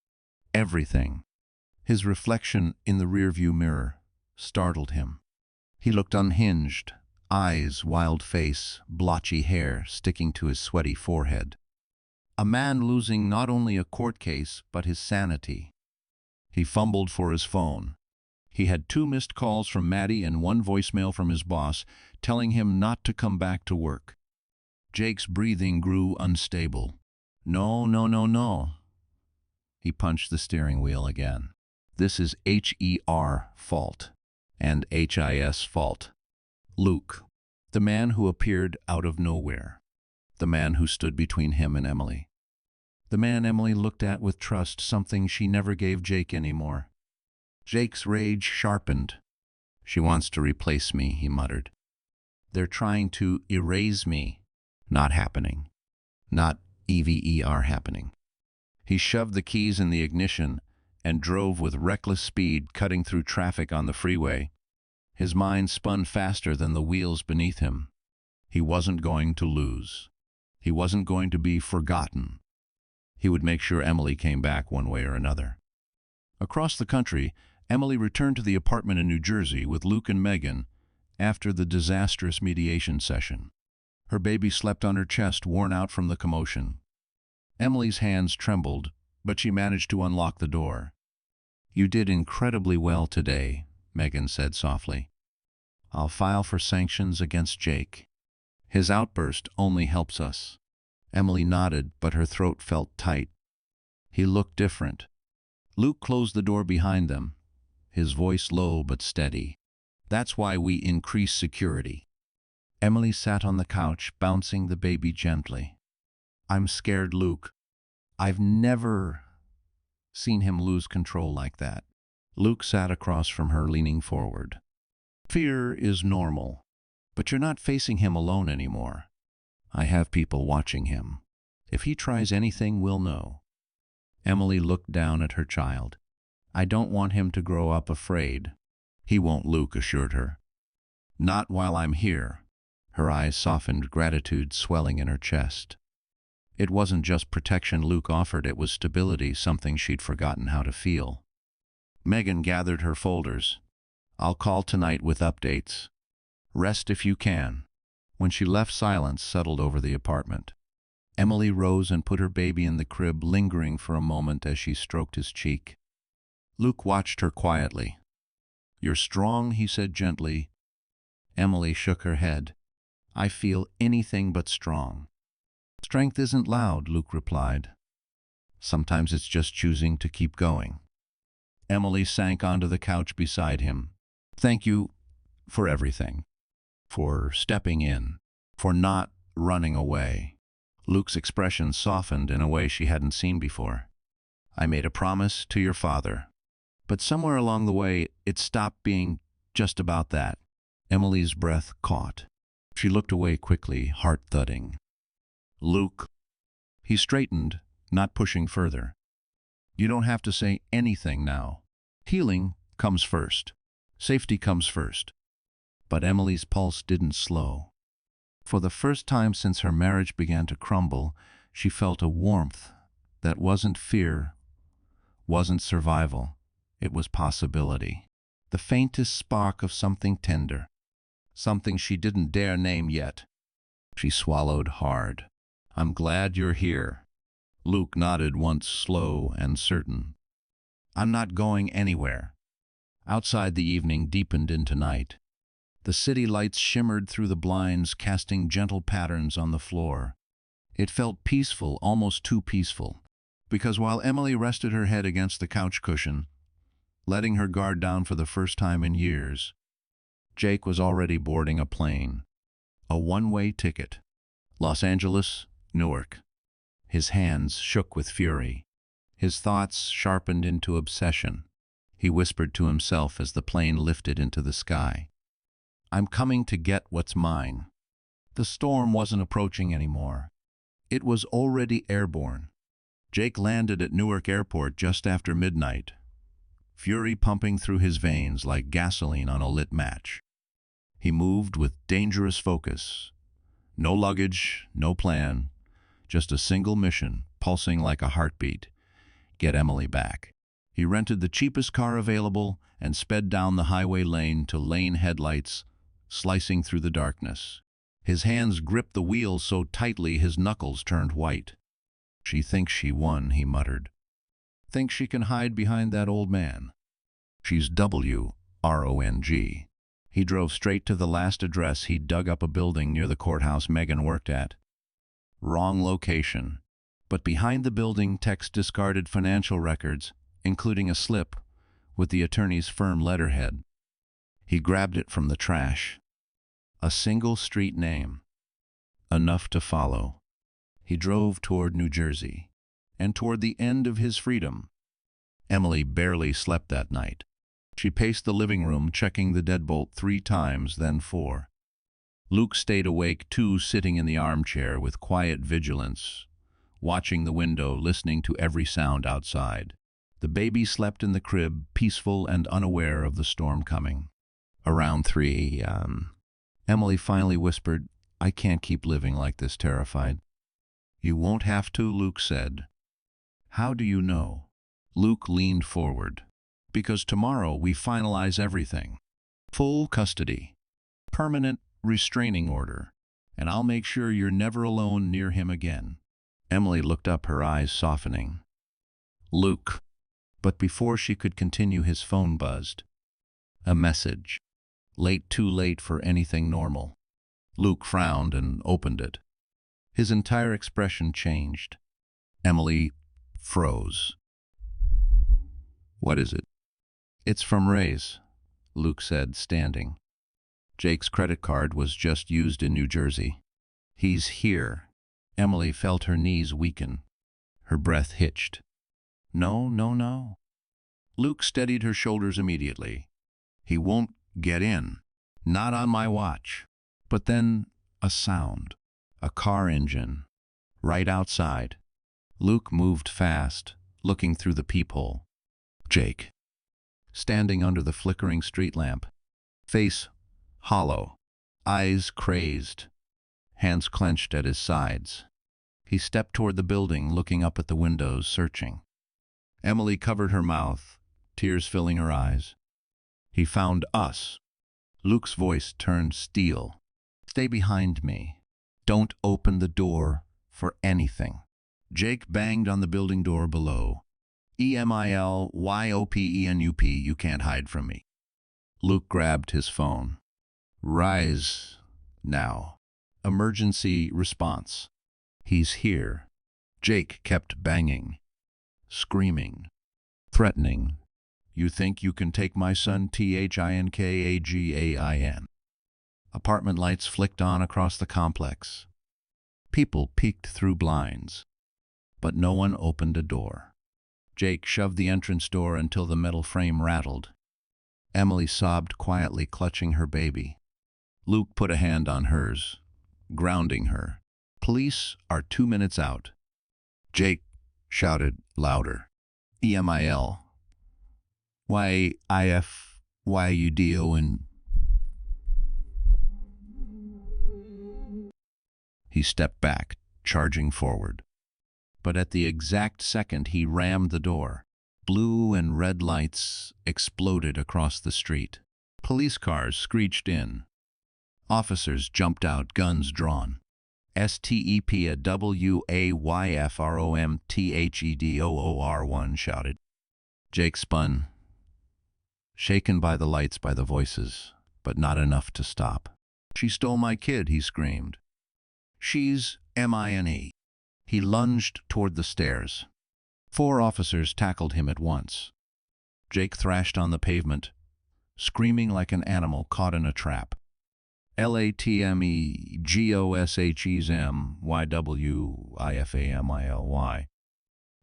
"Everything." His reflection in the rearview mirror startled him. He looked unhinged, eyes, wild face, blotchy hair sticking to his sweaty forehead. A man losing not only a court case, but his sanity. He fumbled for his phone. He had 2 missed calls from Maddie and 1 voicemail from his boss, telling him not to come back to work. Jake's breathing grew unstable. "No, no, no, no." He punched the steering wheel again. "This is HER fault, and HIS fault." Luke, the man who appeared out of nowhere. The man who stood between him and Emily. The man Emily looked at with trust, something she never gave Jake anymore. Jake's rage sharpened. "She wants to replace me," he muttered. "They're trying to erase me." Not happening. Not EVER happening. He shoved the keys in the ignition and drove with reckless speed, cutting through traffic on the freeway. His mind spun faster than the wheels beneath him. He wasn't going to lose. He wasn't going to be forgotten. He would make sure Emily came back one way or another. Across the country, Emily returned to the apartment in New Jersey with Luke and Megan after the disastrous mediation session. Her baby slept on her chest, worn out from the commotion. Emily's hands trembled, but she managed to unlock the door. "You did incredibly well today," Megan said softly. "I'll file for sanctions against Jake. His outburst only helps us." Emily nodded, but her throat felt tight. He looked different. Luke closed the door behind them, his voice low but steady. "That's why we increase security." Emily sat on the couch, bouncing the baby gently. "I'm scared, Luke. I've never seen him lose control like that." Luke sat across from her, leaning forward. "Fear is normal, but you're not facing him alone anymore. I have people watching him. If he tries anything, we'll know." Emily looked down at her child. "I don't want him to grow up afraid." "He won't," Luke assured her. "Not while I'm here." Her eyes softened, gratitude swelling in her chest. It wasn't just protection Luke offered, it was stability, something she'd forgotten how to feel. Megan gathered her folders. "I'll call tonight with updates. Rest if you can." When she left, silence settled over the apartment. Emily rose and put her baby in the crib, lingering for a moment as she stroked his cheek. Luke watched her quietly. "You're strong," he said gently. Emily shook her head. "I feel anything but strong." "Strength isn't loud," Luke replied. "Sometimes it's just choosing to keep going." Emily sank onto the couch beside him. "Thank you for everything. For stepping in. For not running away." Luke's expression softened in a way she hadn't seen before. "I made a promise to your father." But somewhere along the way, it stopped being just about that. Emily's breath caught. She looked away quickly, heart thudding. "Luke." He straightened, not pushing further. "You don't have to say anything now. Healing comes first. Safety comes first." But Emily's pulse didn't slow. For the first time since her marriage began to crumble, she felt a warmth that wasn't fear, wasn't survival. It was possibility. The faintest spark of something tender. Something she didn't dare name yet. She swallowed hard. "I'm glad you're here." Luke nodded once, slow and certain. "I'm not going anywhere." Outside, the evening deepened into night. The city lights shimmered through the blinds, casting gentle patterns on the floor. It felt peaceful, almost too peaceful, because while Emily rested her head against the couch cushion, letting her guard down for the first time in years, Jake was already boarding a plane. A one-way ticket. Los Angeles, Newark. His hands shook with fury. His thoughts sharpened into obsession. He whispered to himself as the plane lifted into the sky, "I'm coming to get what's mine." The storm wasn't approaching anymore. It was already airborne. Jake landed at Newark Airport just after midnight, fury pumping through his veins like gasoline on a lit match. He moved with dangerous focus. No luggage, no plan, just a single mission, pulsing like a heartbeat: get Emily back. He rented the cheapest car available and sped down the highway lane to lane headlights, slicing through the darkness. His hands gripped the wheel so tightly his knuckles turned white. "She thinks she won," he muttered. "Thinks she can hide behind that old man. She's WRONG." He drove straight to the last address. He dug up a building near the courthouse Megan worked at. Wrong location. But behind the building, Tex discarded financial records, including a slip with the attorney's firm letterhead. He grabbed it from the trash. A single street name. Enough to follow. He drove toward New Jersey, and toward the end of his freedom. Emily barely slept that night. She paced the living room, checking the deadbolt 3 times, then 4. Luke stayed awake too, sitting in the armchair with quiet vigilance, watching the window, listening to every sound outside. The baby slept in the crib, peaceful and unaware of the storm coming. Around 3 Emily finally whispered, "I can't keep living like this, terrified." "You won't have to," Luke said. "How do you know?" Luke leaned forward. "Because tomorrow we finalize everything. Full custody. Permanent restraining order. And I'll make sure you're never alone near him again." Emily looked up, her eyes softening. "Luke." But before she could continue, his phone buzzed. A message. Late, too late for anything normal. Luke frowned and opened it. His entire expression changed. Emily froze. "What is it?" "It's from Ray's," Luke said, standing. "Jake's credit card was just used in New Jersey. He's here." Emily felt her knees weaken. Her breath hitched. "No, no, no." Luke steadied her shoulders immediately. "He won't get in. Not on my watch." But then a sound. A car engine. Right outside. Luke moved fast, looking through the peephole. Jake. Standing under the flickering street lamp. Face hollow. Eyes crazed. Hands clenched at his sides. He stepped toward the building, looking up at the windows, searching. Emily covered her mouth, tears filling her eyes. "He found us." Luke's voice turned steel. "Stay behind me. Don't open the door for anything." Jake banged on the building door below. "EMILYOPENUP, you can't hide from me." Luke grabbed his phone. "Rise now. Emergency response. He's here." Jake kept banging, screaming, threatening. "You think you can take my son, THINKAGAIN." Apartment lights flicked on across the complex. People peeked through blinds, but no one opened a door. Jake shoved the entrance door until the metal frame rattled. Emily sobbed quietly, clutching her baby. Luke put a hand on hers, grounding her. "Police are 2 minutes out." Jake shouted louder. "EMIL. YIF. YUDO." He stepped back, charging forward. But at the exact second he rammed the door, blue and red lights exploded across the street. Police cars screeched in. Officers jumped out, guns drawn. "STEPWAYFROMTHEDOOR1 shouted. Jake spun, shaken by the lights, by the voices, but not enough to stop. "She stole my kid," he screamed. "She's mine." He lunged toward the stairs. 4 officers tackled him at once. Jake thrashed on the pavement, screaming like an animal caught in a trap. "LATMEGOSHESMYWIFAMILY.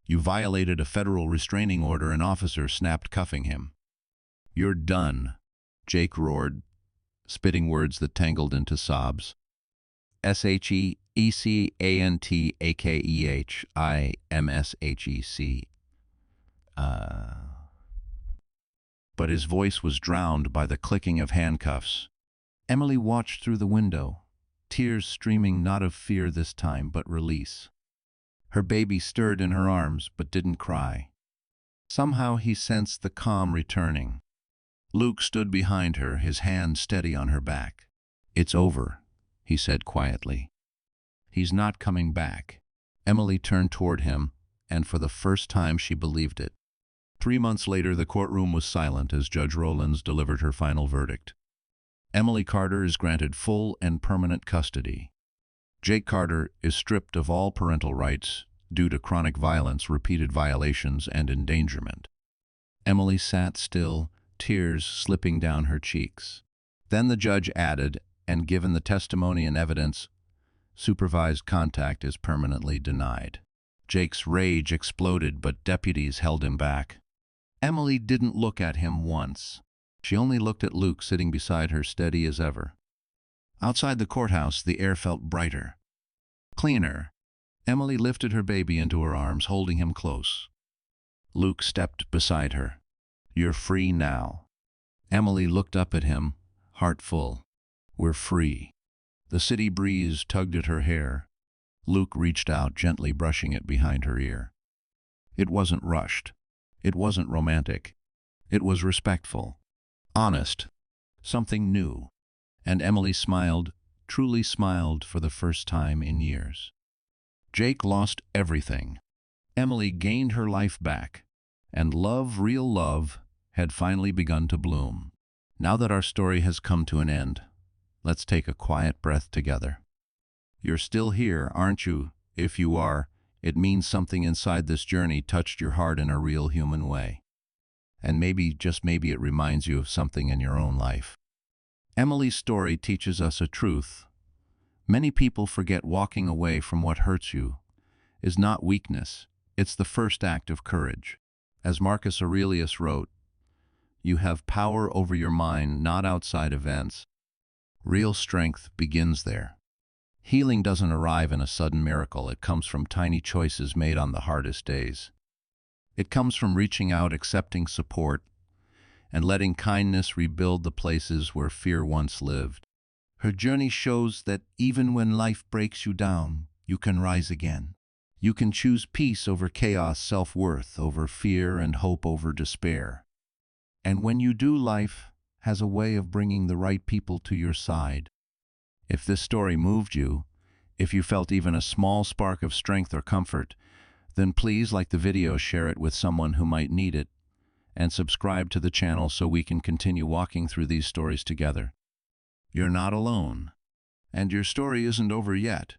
You violated a federal restraining order," an officer snapped, cuffing him. "You're done," Jake roared, spitting words that tangled into sobs. "SHECANTAKEHIMSHEC. But his voice was drowned by the clicking of handcuffs. Emily watched through the window, tears streaming, not of fear this time, but release. Her baby stirred in her arms, but didn't cry. Somehow he sensed the calm returning. Luke stood behind her, his hand steady on her back. "It's over," he said quietly. "He's not coming back." Emily turned toward him, and for the first time she believed it. 3 months later, the courtroom was silent as Judge Rowlands delivered her final verdict. Emily Carter is granted full and permanent custody. Jake Carter is stripped of all parental rights due to chronic violence, repeated violations, and endangerment. Emily sat still, tears slipping down her cheeks. Then the judge added, and given the testimony and evidence, supervised contact is permanently denied. Jake's rage exploded, but deputies held him back. Emily didn't look at him once. She only looked at Luke sitting beside her, steady as ever. Outside the courthouse, the air felt brighter, cleaner. Emily lifted her baby into her arms, holding him close. Luke stepped beside her. "You're free now." Emily looked up at him, heart full. "We're free." The city breeze tugged at her hair. Luke reached out, gently brushing it behind her ear. It wasn't rushed. It wasn't romantic. It was respectful, honest, something new. And Emily smiled, truly smiled, for the first time in years. Jake lost everything. Emily gained her life back. And love, real love, had finally begun to bloom. Now that our story has come to an end, let's take a quiet breath together. You're still here, aren't you? If you are, it means something inside this journey touched your heart in a real human way. And maybe, just maybe, it reminds you of something in your own life. Emily's story teaches us a truth. Many people forget walking away from what hurts you is not weakness, it's the first act of courage. As Marcus Aurelius wrote, "You have power over your mind, not outside events." Real strength begins there. Healing doesn't arrive in a sudden miracle. It comes from tiny choices made on the hardest days. It comes from reaching out, accepting support, and letting kindness rebuild the places where fear once lived. Her journey shows that even when life breaks you down, you can rise again. You can choose peace over chaos, self-worth over fear, and hope over despair. And when you do, life has a way of bringing the right people to your side. If this story moved you, if you felt even a small spark of strength or comfort, then please like the video, share it with someone who might need it, and subscribe to the channel so we can continue walking through these stories together. You're not alone, and your story isn't over yet.